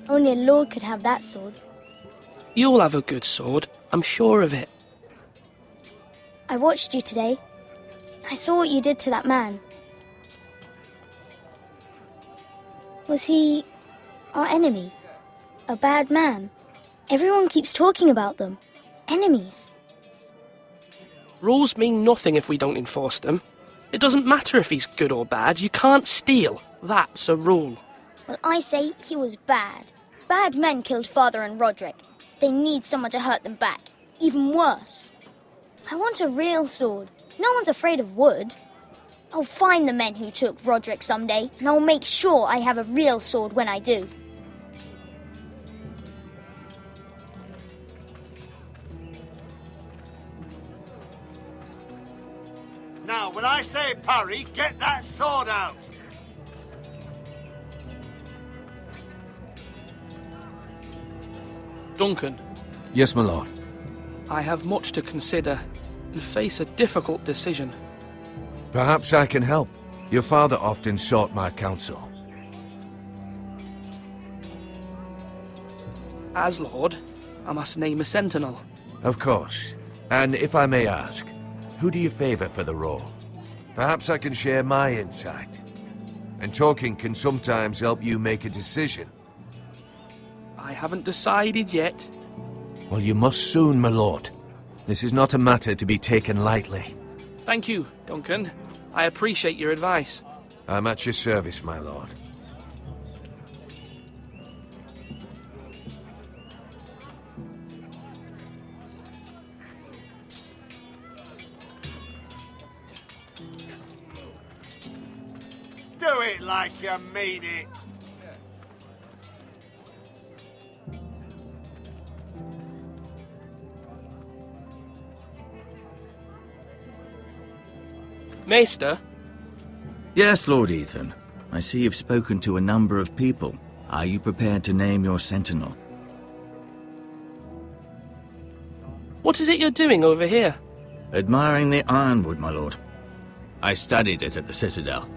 [SPEAKER 21] Only a lord could have that sword.
[SPEAKER 12] You'll have a good sword. I'm sure of it.
[SPEAKER 21] I watched you today. I saw what you did to that man. Was he our enemy? A bad man? Everyone keeps talking about them. Enemies.
[SPEAKER 12] Rules mean nothing if we don't enforce them. It doesn't matter if he's good or bad, you can't steal. That's a rule.
[SPEAKER 21] Well, I say he was bad. Bad men killed Father and Roderick. They need someone to hurt them back. Even worse. I want a real sword. No one's afraid of wood. I'll find the men who took Roderick someday, and I'll make sure I have a real sword when I do.
[SPEAKER 20] Now, when I say parry, get that sword out.
[SPEAKER 12] Duncan,
[SPEAKER 6] Yes, my lord.
[SPEAKER 12] I have much to consider and face a difficult decision.
[SPEAKER 6] Perhaps I can help. Your father often sought my counsel.
[SPEAKER 12] As Lord, I must name a sentinel.
[SPEAKER 6] Of course. And if I may ask, who do you favor for the role? Perhaps I can share my insight. And talking can sometimes help you make a decision.
[SPEAKER 12] I haven't decided yet.
[SPEAKER 6] Well, you must soon, my lord. This is not a matter to be taken lightly.
[SPEAKER 12] Thank you, Duncan. I appreciate your advice.
[SPEAKER 6] I'm at your service, my lord.
[SPEAKER 20] Do it like you mean it.
[SPEAKER 12] Maester?
[SPEAKER 7] Yes, Lord Ethan. I see you've spoken to a number of people. Are you prepared to name your sentinel?
[SPEAKER 12] What is it you're doing over here?
[SPEAKER 7] Admiring the ironwood, my lord. I studied it at the Citadel.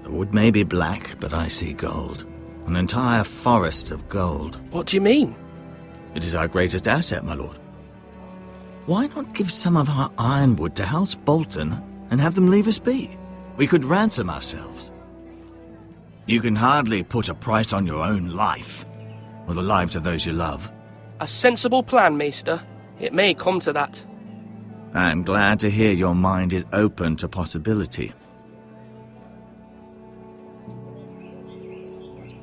[SPEAKER 7] The wood may be black, but I see gold. An entire forest of gold.
[SPEAKER 12] What do you mean?
[SPEAKER 7] It is our greatest asset, my lord. Why not give some of our ironwood to House Bolton and have them leave us be? We could ransom ourselves. You can hardly put a price on your own life, or the lives of those you love.
[SPEAKER 12] A sensible plan, Maester. It may come to that.
[SPEAKER 7] I'm glad to hear your mind is open to possibility.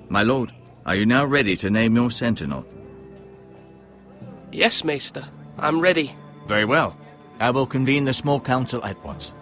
[SPEAKER 7] My lord, are you now ready to name your sentinel?
[SPEAKER 12] Yes, Maester. I'm ready.
[SPEAKER 7] Very well. I will convene the small council at once.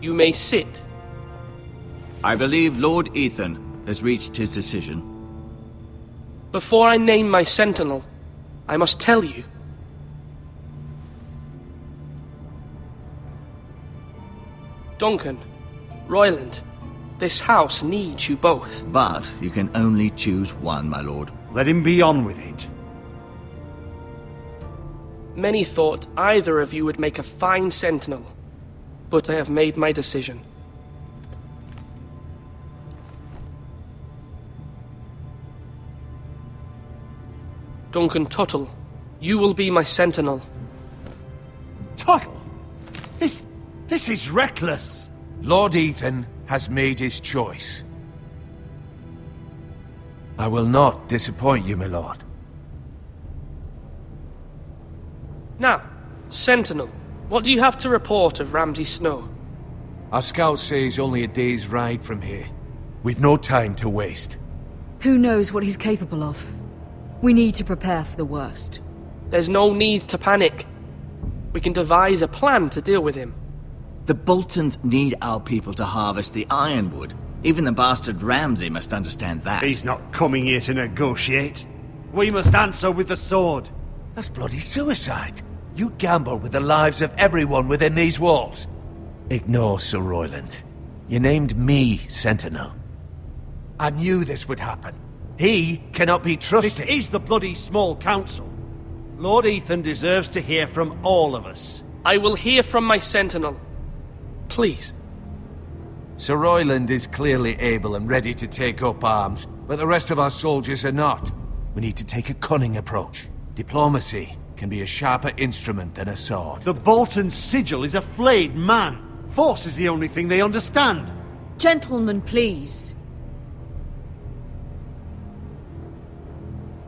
[SPEAKER 12] You may sit.
[SPEAKER 7] I believe Lord Ethan has reached his decision.
[SPEAKER 12] Before I name my sentinel, I must tell you. Duncan, Royland, this house needs you both.
[SPEAKER 7] But you can only choose one, my lord.
[SPEAKER 10] Let him be on with it.
[SPEAKER 12] Many thought either of you would make a fine sentinel, but I have made my decision. Duncan Tuttle, you will be my sentinel.
[SPEAKER 10] Tuttle? This is reckless.
[SPEAKER 6] Lord Ethan has made his choice. I will not disappoint you, my lord.
[SPEAKER 12] Now, sentinel, what do you have to report of Ramsay Snow?
[SPEAKER 6] Our scouts say he's only a day's ride from here, with no time to waste.
[SPEAKER 8] Who knows what he's capable of? We need to prepare for the worst.
[SPEAKER 12] There's no need to panic. We can devise a plan to deal with him.
[SPEAKER 7] The Boltons need our people to harvest the ironwood. Even the bastard Ramsay must understand that.
[SPEAKER 10] He's not coming here to negotiate. We must answer with the sword.
[SPEAKER 6] That's bloody suicide. You gamble with the lives of everyone within these walls. Ignore Sir Royland. You named me Sentinel. I knew this would happen.
[SPEAKER 5] He cannot be trusted.
[SPEAKER 10] This is the bloody small council. Lord Ethan deserves to hear from all of us.
[SPEAKER 12] I will hear from my sentinel. Please.
[SPEAKER 5] Sir Royland is clearly able and ready to take up arms, but the rest of our soldiers are not. We need to take a cunning approach. Diplomacy can be a sharper instrument than a sword.
[SPEAKER 10] The Bolton sigil is a flayed man. Force is the only thing they understand.
[SPEAKER 8] Gentlemen, please.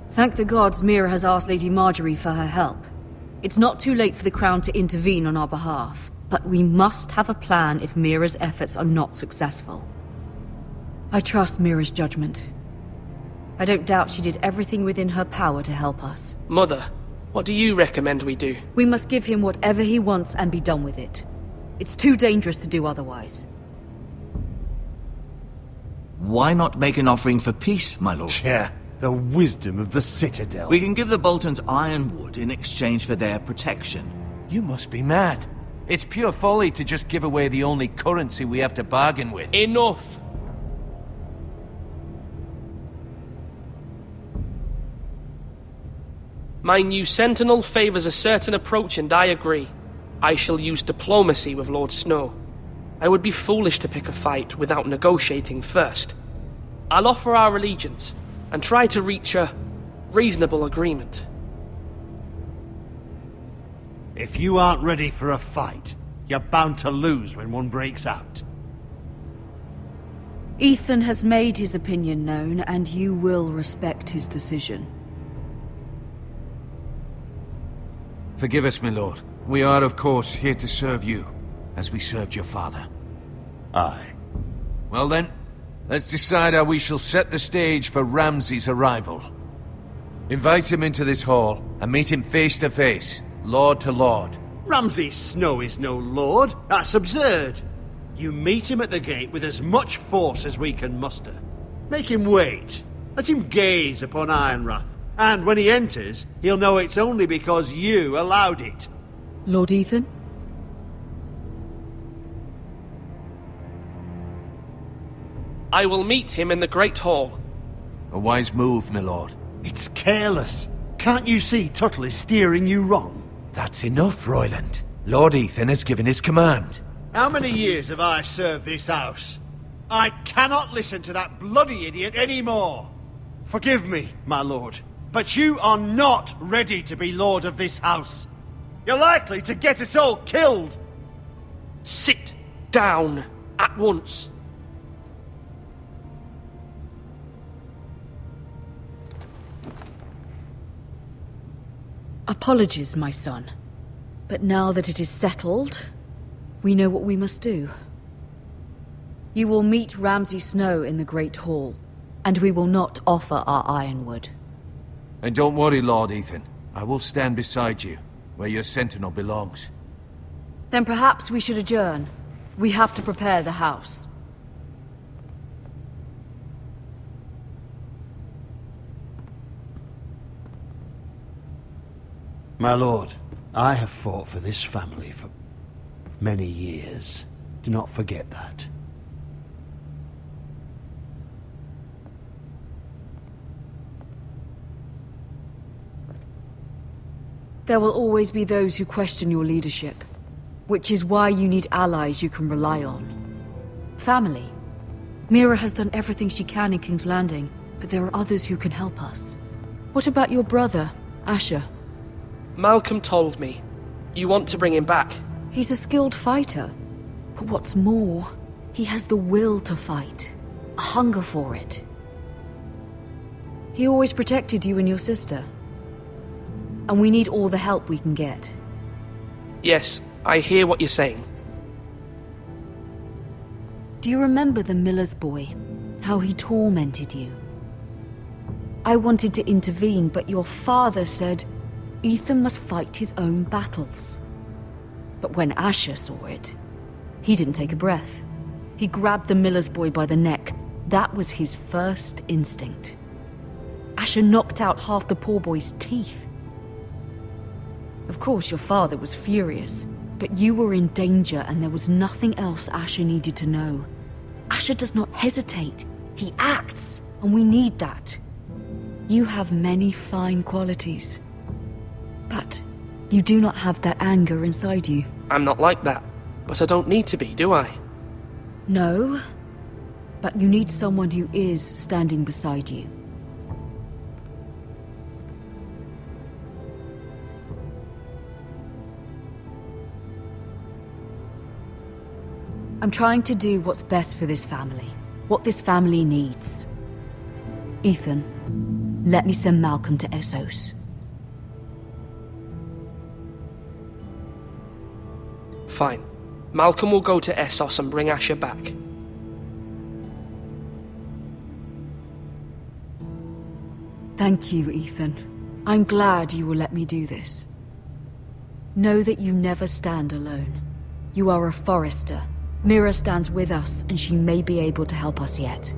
[SPEAKER 8] Thank the gods Mira has asked Lady Marjorie for her help. It's not too late for the Crown to intervene on our behalf, but we must have a plan if Mira's efforts are not successful. I trust Mira's judgment. I don't doubt she did everything within her power to help us.
[SPEAKER 12] Mother, what do you recommend we do?
[SPEAKER 8] We must give him whatever he wants and be done with it. It's too dangerous to do otherwise.
[SPEAKER 7] Why not make an offering for peace, my lord?
[SPEAKER 10] Yeah, the wisdom of the Citadel.
[SPEAKER 7] We can give the Boltons ironwood in exchange for their protection.
[SPEAKER 5] You must be mad. It's pure folly to just give away the only currency we have to bargain with.
[SPEAKER 12] Enough! My new sentinel favors a certain approach, and I agree. I shall use diplomacy with Lord Snow. I would be foolish to pick a fight without negotiating first. I'll offer our allegiance, and try to reach a reasonable agreement.
[SPEAKER 10] If you aren't ready for a fight, you're bound to lose when one breaks out.
[SPEAKER 8] Ethan has made his opinion known, and you will respect his decision.
[SPEAKER 5] Forgive us, my lord. We are, of course, here to serve you, as we served your father.
[SPEAKER 10] Aye.
[SPEAKER 5] Well then, let's decide how we shall set the stage for Ramsay's arrival. Invite him into this hall, and meet him face to face, lord to lord.
[SPEAKER 10] Ramsay Snow is no lord. That's absurd. You meet him at the gate with as much force as we can muster. Make him wait. Let him gaze upon Ironrath. And when he enters, he'll know it's only because you allowed it.
[SPEAKER 8] Lord Ethan?
[SPEAKER 12] I will meet him in the Great Hall.
[SPEAKER 5] A wise move, my lord.
[SPEAKER 10] It's careless. Can't you see Tuttle is steering you wrong?
[SPEAKER 5] That's enough, Royland. Lord Ethan has given his command.
[SPEAKER 10] How many years have I served this house? I cannot listen to that bloody idiot anymore. Forgive me, my lord, but you are not ready to be lord of this house. You're likely to get us all killed.
[SPEAKER 12] Sit down at once.
[SPEAKER 8] Apologies, my son. But now that it is settled, we know what we must do. You will meet Ramsay Snow in the Great Hall, and we will not offer our ironwood.
[SPEAKER 5] And don't worry, Lord Ethan. I will stand beside you, where your sentinel belongs.
[SPEAKER 8] Then perhaps we should adjourn. We have to prepare the house.
[SPEAKER 10] My lord, I have fought for this family for many years. Do not forget that.
[SPEAKER 8] There will always be those who question your leadership, which is why you need allies you can rely on. Family. Mira has done everything she can in King's Landing, but there are others who can help us. What about your brother, Asher?
[SPEAKER 12] Malcolm told me. You want to bring him back?
[SPEAKER 8] He's a skilled fighter. But what's more, he has the will to fight. A hunger for it. He always protected you and your sister. And we need all the help we can get.
[SPEAKER 12] Yes, I hear what you're saying.
[SPEAKER 8] Do you remember the miller's boy? How he tormented you? I wanted to intervene, but your father said Ethan must fight his own battles. But when Asher saw it, he didn't take a breath. He grabbed the miller's boy by the neck. That was his first instinct. Asher knocked out half the poor boy's teeth. Of course, your father was furious, but you were in danger and there was nothing else Asher needed to know. Asher does not hesitate. He acts, and we need that. You have many fine qualities. But you do not have that anger inside you.
[SPEAKER 12] I'm not like that, but I don't need to be, do I?
[SPEAKER 8] No, but you need someone who is standing beside you. I'm trying to do what's best for this family, what this family needs. Ethan, let me send Malcolm to Essos.
[SPEAKER 12] Fine. Malcolm will go to Essos and bring Asher back.
[SPEAKER 8] Thank you, Ethan. I'm glad you will let me do this. Know that you never stand alone. You are a Forrester. Mira stands with us, and she may be able to help us yet.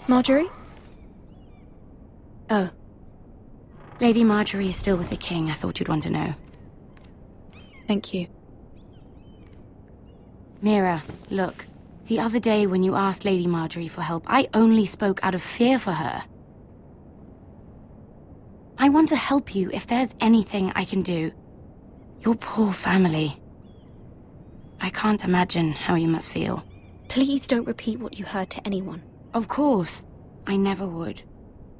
[SPEAKER 11] Marjorie? Oh. Lady Marjorie is still with the king. I thought you'd want to know. Thank you. Mira, look. The other day when you asked Lady Marjorie for help, I only spoke out of fear for her. I want to help you if there's anything I can do. Your poor family. I can't imagine how you must feel.
[SPEAKER 14] Please don't repeat what you heard to anyone.
[SPEAKER 11] Of course. I never would.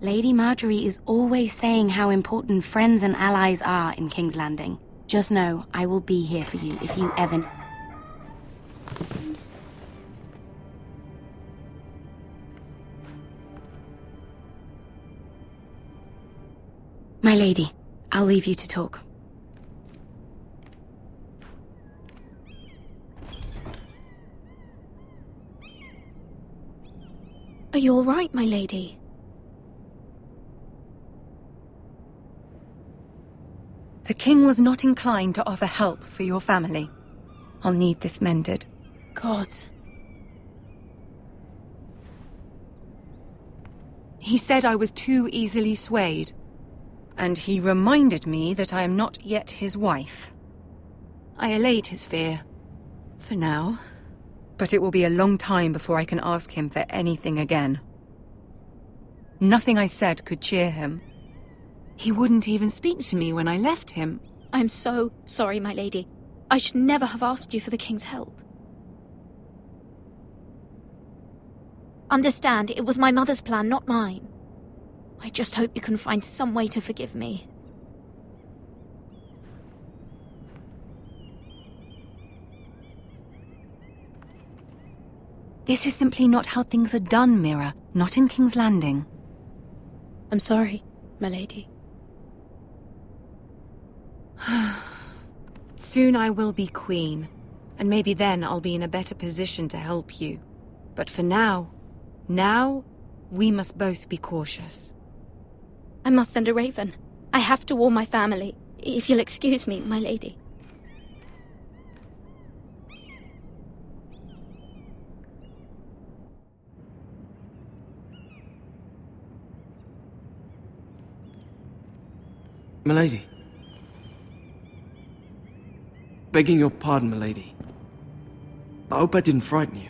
[SPEAKER 11] Lady Marjorie is always saying how important friends and allies are in King's Landing. Just know, I will be here for you if you ever... My lady, I'll leave you to talk.
[SPEAKER 14] Are you all right, my lady?
[SPEAKER 15] The king was not inclined to offer help for your family. I'll need this mended.
[SPEAKER 14] Gods.
[SPEAKER 15] He said I was too easily swayed. And he reminded me that I am not yet his wife. I allayed his fear. For now. But it will be a long time before I can ask him for anything again. Nothing I said could cheer him. He wouldn't even speak to me when I left him.
[SPEAKER 14] I'm so sorry, my lady. I should never have asked you for the king's help. Understand, it was my mother's plan, not mine. I just hope you can find some way to forgive me.
[SPEAKER 15] This is simply not how things are done, Mira. Not in King's Landing.
[SPEAKER 14] I'm sorry, my lady.
[SPEAKER 15] Soon I will be queen, and maybe then I'll be in a better position to help you. But for now, we must both be cautious.
[SPEAKER 14] I must send a raven. I have to warn my family. If you'll excuse me, my lady.
[SPEAKER 1] Milady. Begging your pardon, milady. I hope I didn't frighten you.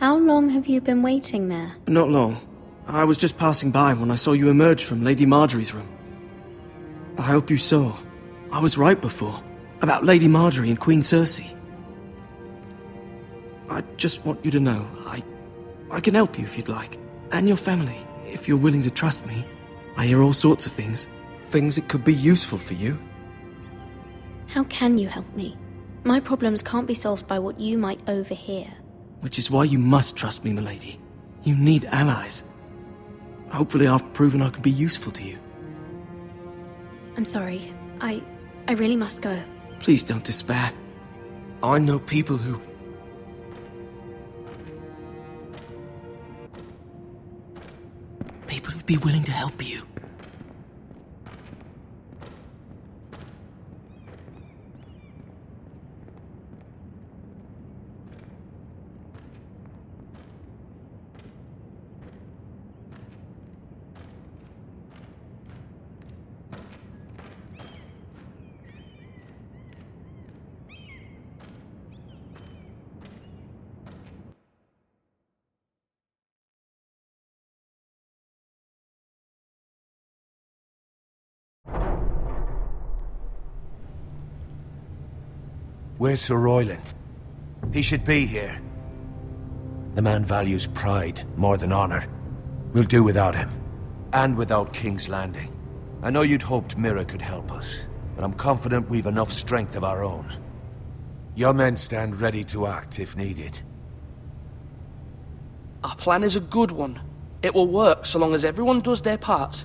[SPEAKER 14] How long have you been waiting there?
[SPEAKER 1] Not long. I was just passing by when I saw you emerge from Lady Marjorie's room. I hope you saw. I was right before. About Lady Marjorie and Queen Cersei. I just want you to know, I can help you if you'd like. And your family, if you're willing to trust me. I hear all sorts of things. Things that could be useful for you.
[SPEAKER 14] How can you help me? My problems can't be solved by what you might overhear.
[SPEAKER 1] Which is why you must trust me, milady. You need allies. Hopefully I've proven I can be useful to you.
[SPEAKER 14] I'm sorry. I really must go.
[SPEAKER 1] Please don't despair. I know people who... People who'd be willing to help you.
[SPEAKER 6] Where's Sir Royland? He should be here. The man values pride more than honor. We'll do without him. And without King's Landing. I know you'd hoped Mira could help us, but I'm confident we've enough strength of our own. Your men stand ready to act if needed.
[SPEAKER 12] Our plan is a good one. It will work so long as everyone does their part.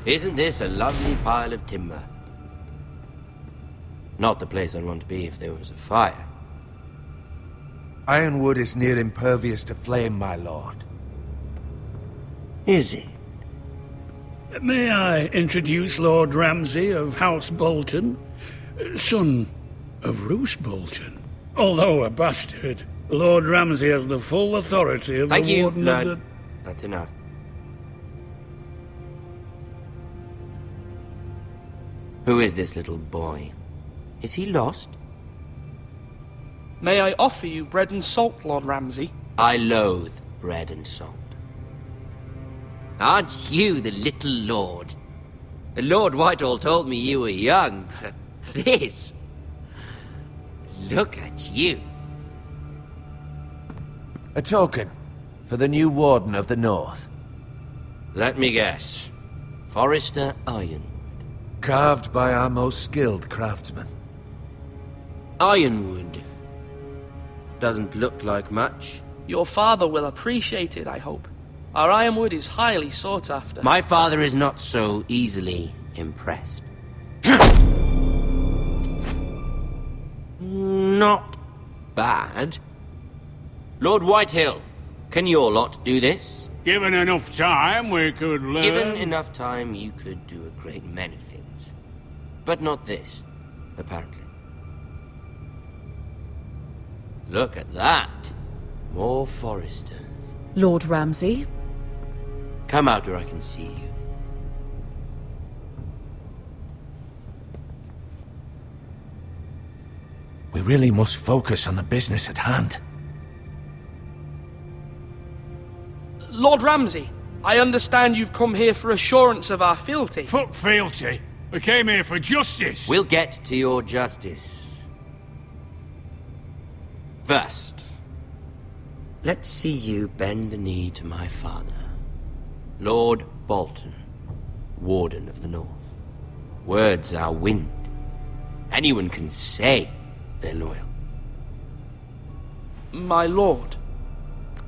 [SPEAKER 18] Isn't this a lovely pile of timber? Not the place I'd want to be if there was a fire.
[SPEAKER 6] Ironwood is near impervious to flame, my lord.
[SPEAKER 18] Is it?
[SPEAKER 2] May I introduce Lord Ramsay of House Bolton, son of Roose Bolton. Although a bastard, Lord Ramsay has the full authority of
[SPEAKER 18] Thank
[SPEAKER 2] the
[SPEAKER 18] you,
[SPEAKER 2] Warden
[SPEAKER 18] Lord.
[SPEAKER 2] of the...
[SPEAKER 18] That's enough. Who is this little boy? Is he lost?
[SPEAKER 12] May I offer you bread and salt, Lord Ramsay?
[SPEAKER 18] I loathe bread and salt. Aren't you the little lord? Lord Whitehall told me you were young, but this... Look at you.
[SPEAKER 6] A token for the new Warden of the North.
[SPEAKER 18] Let me guess. Forrester Ironwood.
[SPEAKER 6] Carved by our most skilled craftsmen.
[SPEAKER 18] Ironwood. Doesn't look like much.
[SPEAKER 12] Your father will appreciate it, I hope. Our ironwood is highly sought after.
[SPEAKER 18] My father is not so easily impressed. Not bad. Lord Whitehill, can your lot do this?
[SPEAKER 2] Given enough time, we could learn...
[SPEAKER 18] Given enough time, you could do a great many things. But not this, apparently. Look at that. More Forresters.
[SPEAKER 8] Lord Ramsay?
[SPEAKER 18] Come out where I can see you.
[SPEAKER 6] We really must focus on the business at hand.
[SPEAKER 12] Lord Ramsay, I understand you've come here for assurance of our fealty.
[SPEAKER 2] Fuck fealty. We came here for justice.
[SPEAKER 18] We'll get to your justice. First, let's see you bend the knee to my father, Lord Bolton, Warden of the North. Words are wind. Anyone can say they're loyal.
[SPEAKER 12] My lord.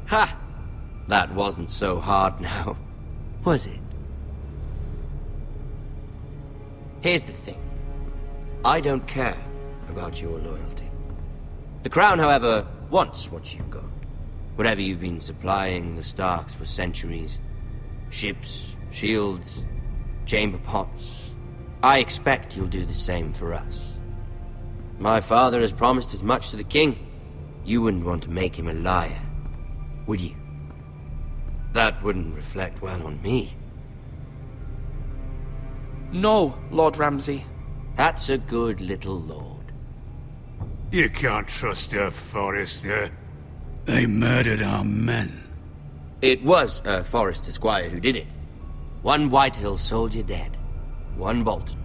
[SPEAKER 18] Ha! That wasn't so hard now, was it? Here's the thing. I don't care about your loyalty. The Crown, however, wants what you've got. Whatever you've been supplying the Starks for centuries. Ships, shields, chamber pots. I expect you'll do the same for us. My father has promised as much to the king. You wouldn't want to make him a liar, would you? That wouldn't reflect well on me.
[SPEAKER 12] No, Lord Ramsay.
[SPEAKER 18] That's a good little lord.
[SPEAKER 2] You can't trust her, Forrester. They murdered our men.
[SPEAKER 18] It was a Forrester squire who did it. One Whitehill soldier dead. One Bolton.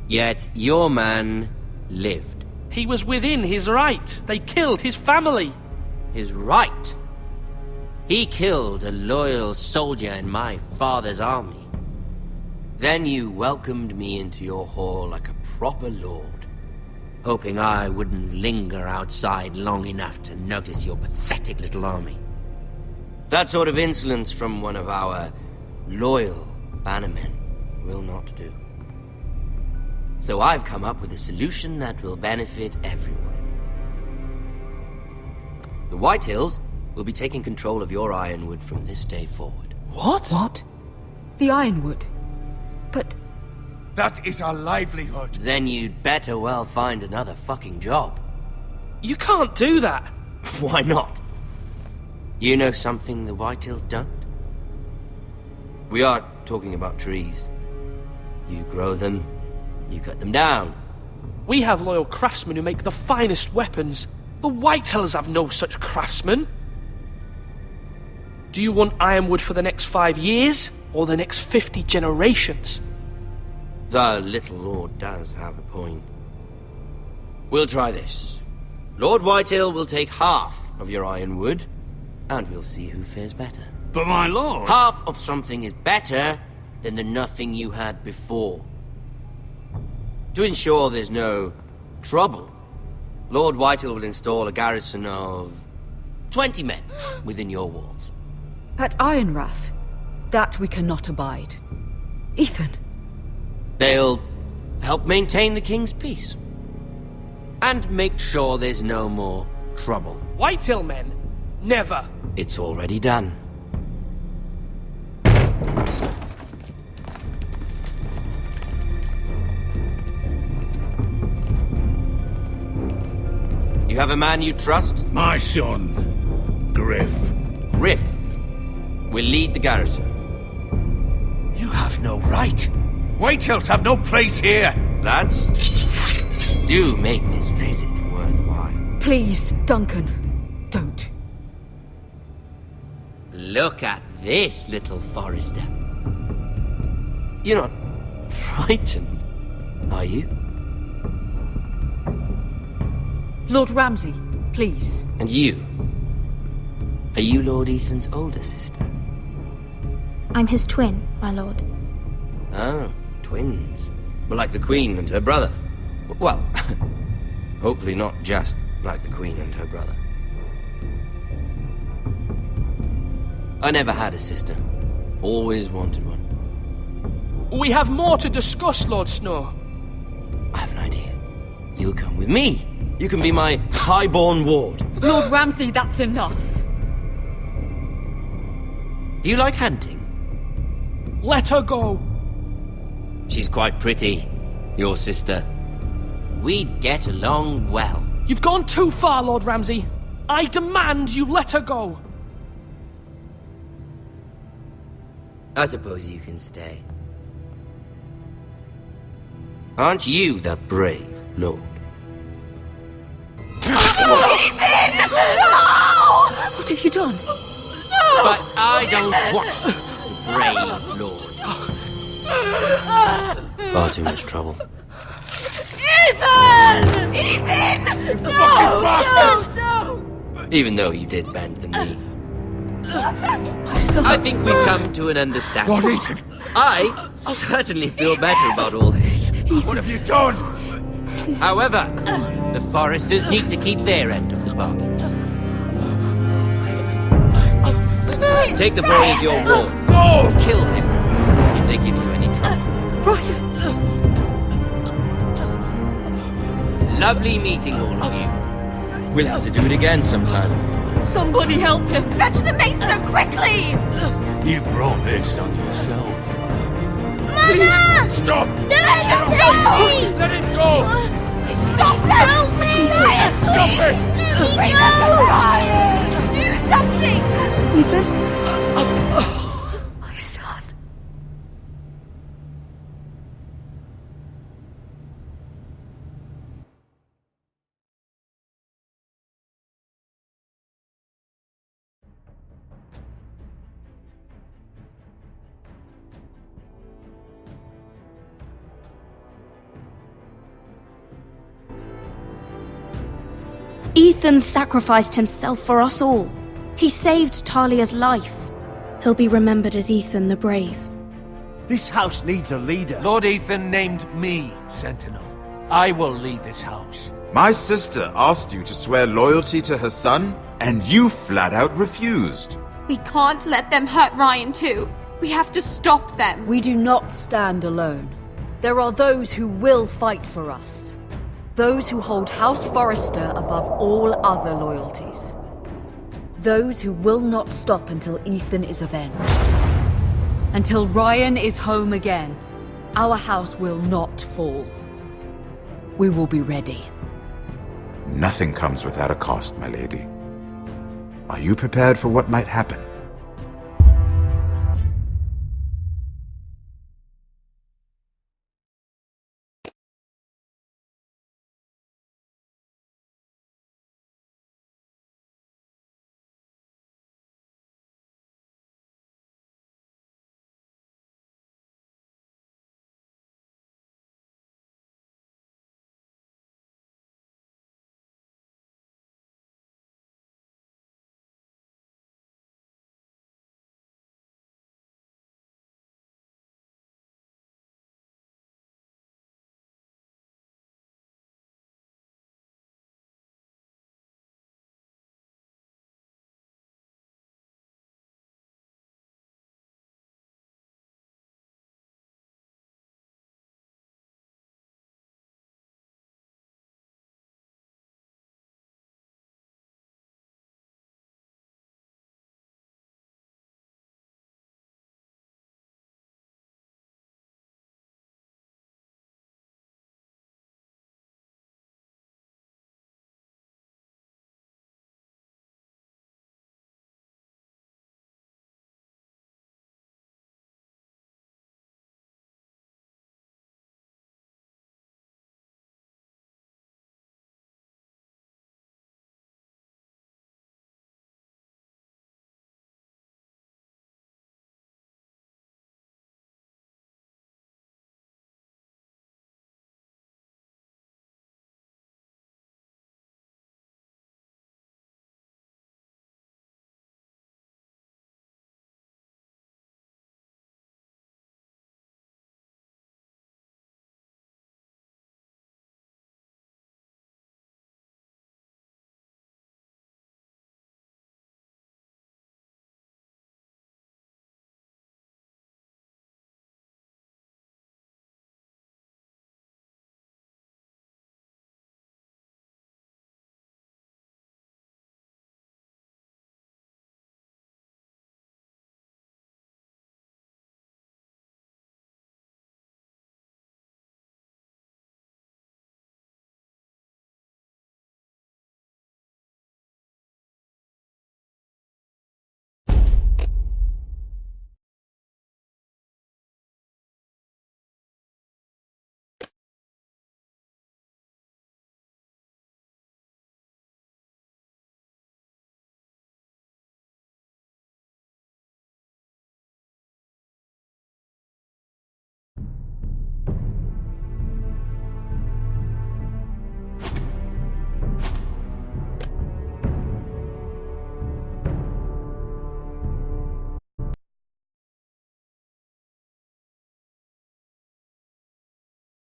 [SPEAKER 18] Yet your man lived.
[SPEAKER 12] He was within his right. They killed his family.
[SPEAKER 18] His right? He killed a loyal soldier in my father's army. Then you welcomed me into your hall like a proper lord, hoping I wouldn't linger outside long enough to notice your pathetic little army. That sort of insolence from one of our loyal bannermen will not do. So I've come up with a solution that will benefit everyone. The Whitehills will be taking control of your Ironwood from this day forward.
[SPEAKER 8] What? What? The Ironwood? But...
[SPEAKER 5] That is our livelihood.
[SPEAKER 18] Then you'd better well find another fucking job.
[SPEAKER 12] You can't do that.
[SPEAKER 18] Why not? You know something the Whitehills don't? We are talking about trees. You grow them, you cut them down.
[SPEAKER 12] We have loyal craftsmen who make the finest weapons. The Whitehills have no such craftsmen. Do you want Ironwood for the next 5 years, or the next 50 generations?
[SPEAKER 18] The little lord does have a point. We'll try this. Lord Whitehill will take half of your Ironwood, and we'll see who fares better.
[SPEAKER 2] But my lord...
[SPEAKER 18] Half of something is better than the nothing you had before. To ensure there's no trouble, Lord Whitehill will install a garrison of 20 men within your walls.
[SPEAKER 8] At Ironrath? That we cannot abide. Ethan!
[SPEAKER 18] They'll help maintain the king's peace. And make sure there's no more trouble.
[SPEAKER 12] Whitehill men? Never.
[SPEAKER 18] It's already done. You have a man you trust?
[SPEAKER 2] My son, Griff.
[SPEAKER 18] Griff will lead the garrison.
[SPEAKER 5] You have no right. Whitehills have no place here.
[SPEAKER 18] Lads, do make this visit worthwhile.
[SPEAKER 8] Please, Duncan, don't.
[SPEAKER 18] Look at this, little Forrester. You're not frightened, are you?
[SPEAKER 8] Lord Ramsay, please.
[SPEAKER 18] And you? Are you Lord Ethan's older sister?
[SPEAKER 9] I'm his twin, my lord.
[SPEAKER 18] Oh, twins. Well, like the Queen and her brother. Well, hopefully not just like the Queen and her brother. I never had a sister. Always wanted one.
[SPEAKER 12] We have more to discuss, Lord Snow.
[SPEAKER 18] I have an idea. You'll come with me. You can be my highborn ward.
[SPEAKER 8] Lord Ramsay, that's enough.
[SPEAKER 18] Do you like hunting?
[SPEAKER 12] Let her go.
[SPEAKER 18] She's quite pretty, your sister. We'd get along well.
[SPEAKER 12] You've gone too far, Lord Ramsay. I demand you let her go.
[SPEAKER 18] I suppose you can stay. Aren't you the brave lord?
[SPEAKER 8] Ethan! No! What have you done? No!
[SPEAKER 18] But I don't want the brave lord. Far too much trouble.
[SPEAKER 8] Ethan! Ethan! No! No!
[SPEAKER 18] Even though you did bend the knee.
[SPEAKER 8] My son.
[SPEAKER 18] I think we've come to an understanding.
[SPEAKER 5] Lord Ethan!
[SPEAKER 18] I certainly feel better about all this.
[SPEAKER 5] What have you done?
[SPEAKER 18] However, the Forresters need to keep their end of the bargain. Take the boy as your ward.
[SPEAKER 5] No!
[SPEAKER 18] Kill him if they give you any trouble.
[SPEAKER 8] Brian!
[SPEAKER 18] Lovely meeting all of you. We'll have to do it again sometime.
[SPEAKER 8] Somebody help him! Fetch the mace so quickly!
[SPEAKER 2] You brought this on yourself.
[SPEAKER 21] Mama!
[SPEAKER 5] Stop!
[SPEAKER 21] Don't let me!
[SPEAKER 5] Let it go!
[SPEAKER 21] Stop them! Help me! Ryan,
[SPEAKER 5] Stop it!
[SPEAKER 21] Let me go! Ryan! Do something!
[SPEAKER 8] Ethan? My son.
[SPEAKER 11] Ethan sacrificed himself for us all. He saved Talia's life. He'll be remembered as Ethan the Brave.
[SPEAKER 20] This house needs a leader.
[SPEAKER 5] Lord Ethan named me Sentinel. I will lead this house.
[SPEAKER 16] My sister asked you to swear loyalty to her son, and you flat out refused.
[SPEAKER 17] We can't let them hurt Ryan too. We have to stop them.
[SPEAKER 8] We do not stand alone. There are those who will fight for us. Those who hold House Forrester above all other loyalties. Those who will not stop until Ethan is avenged. Until Ryan is home again, our house will not fall. We will be ready.
[SPEAKER 16] Nothing comes without a cost, my lady. Are you prepared for what might happen?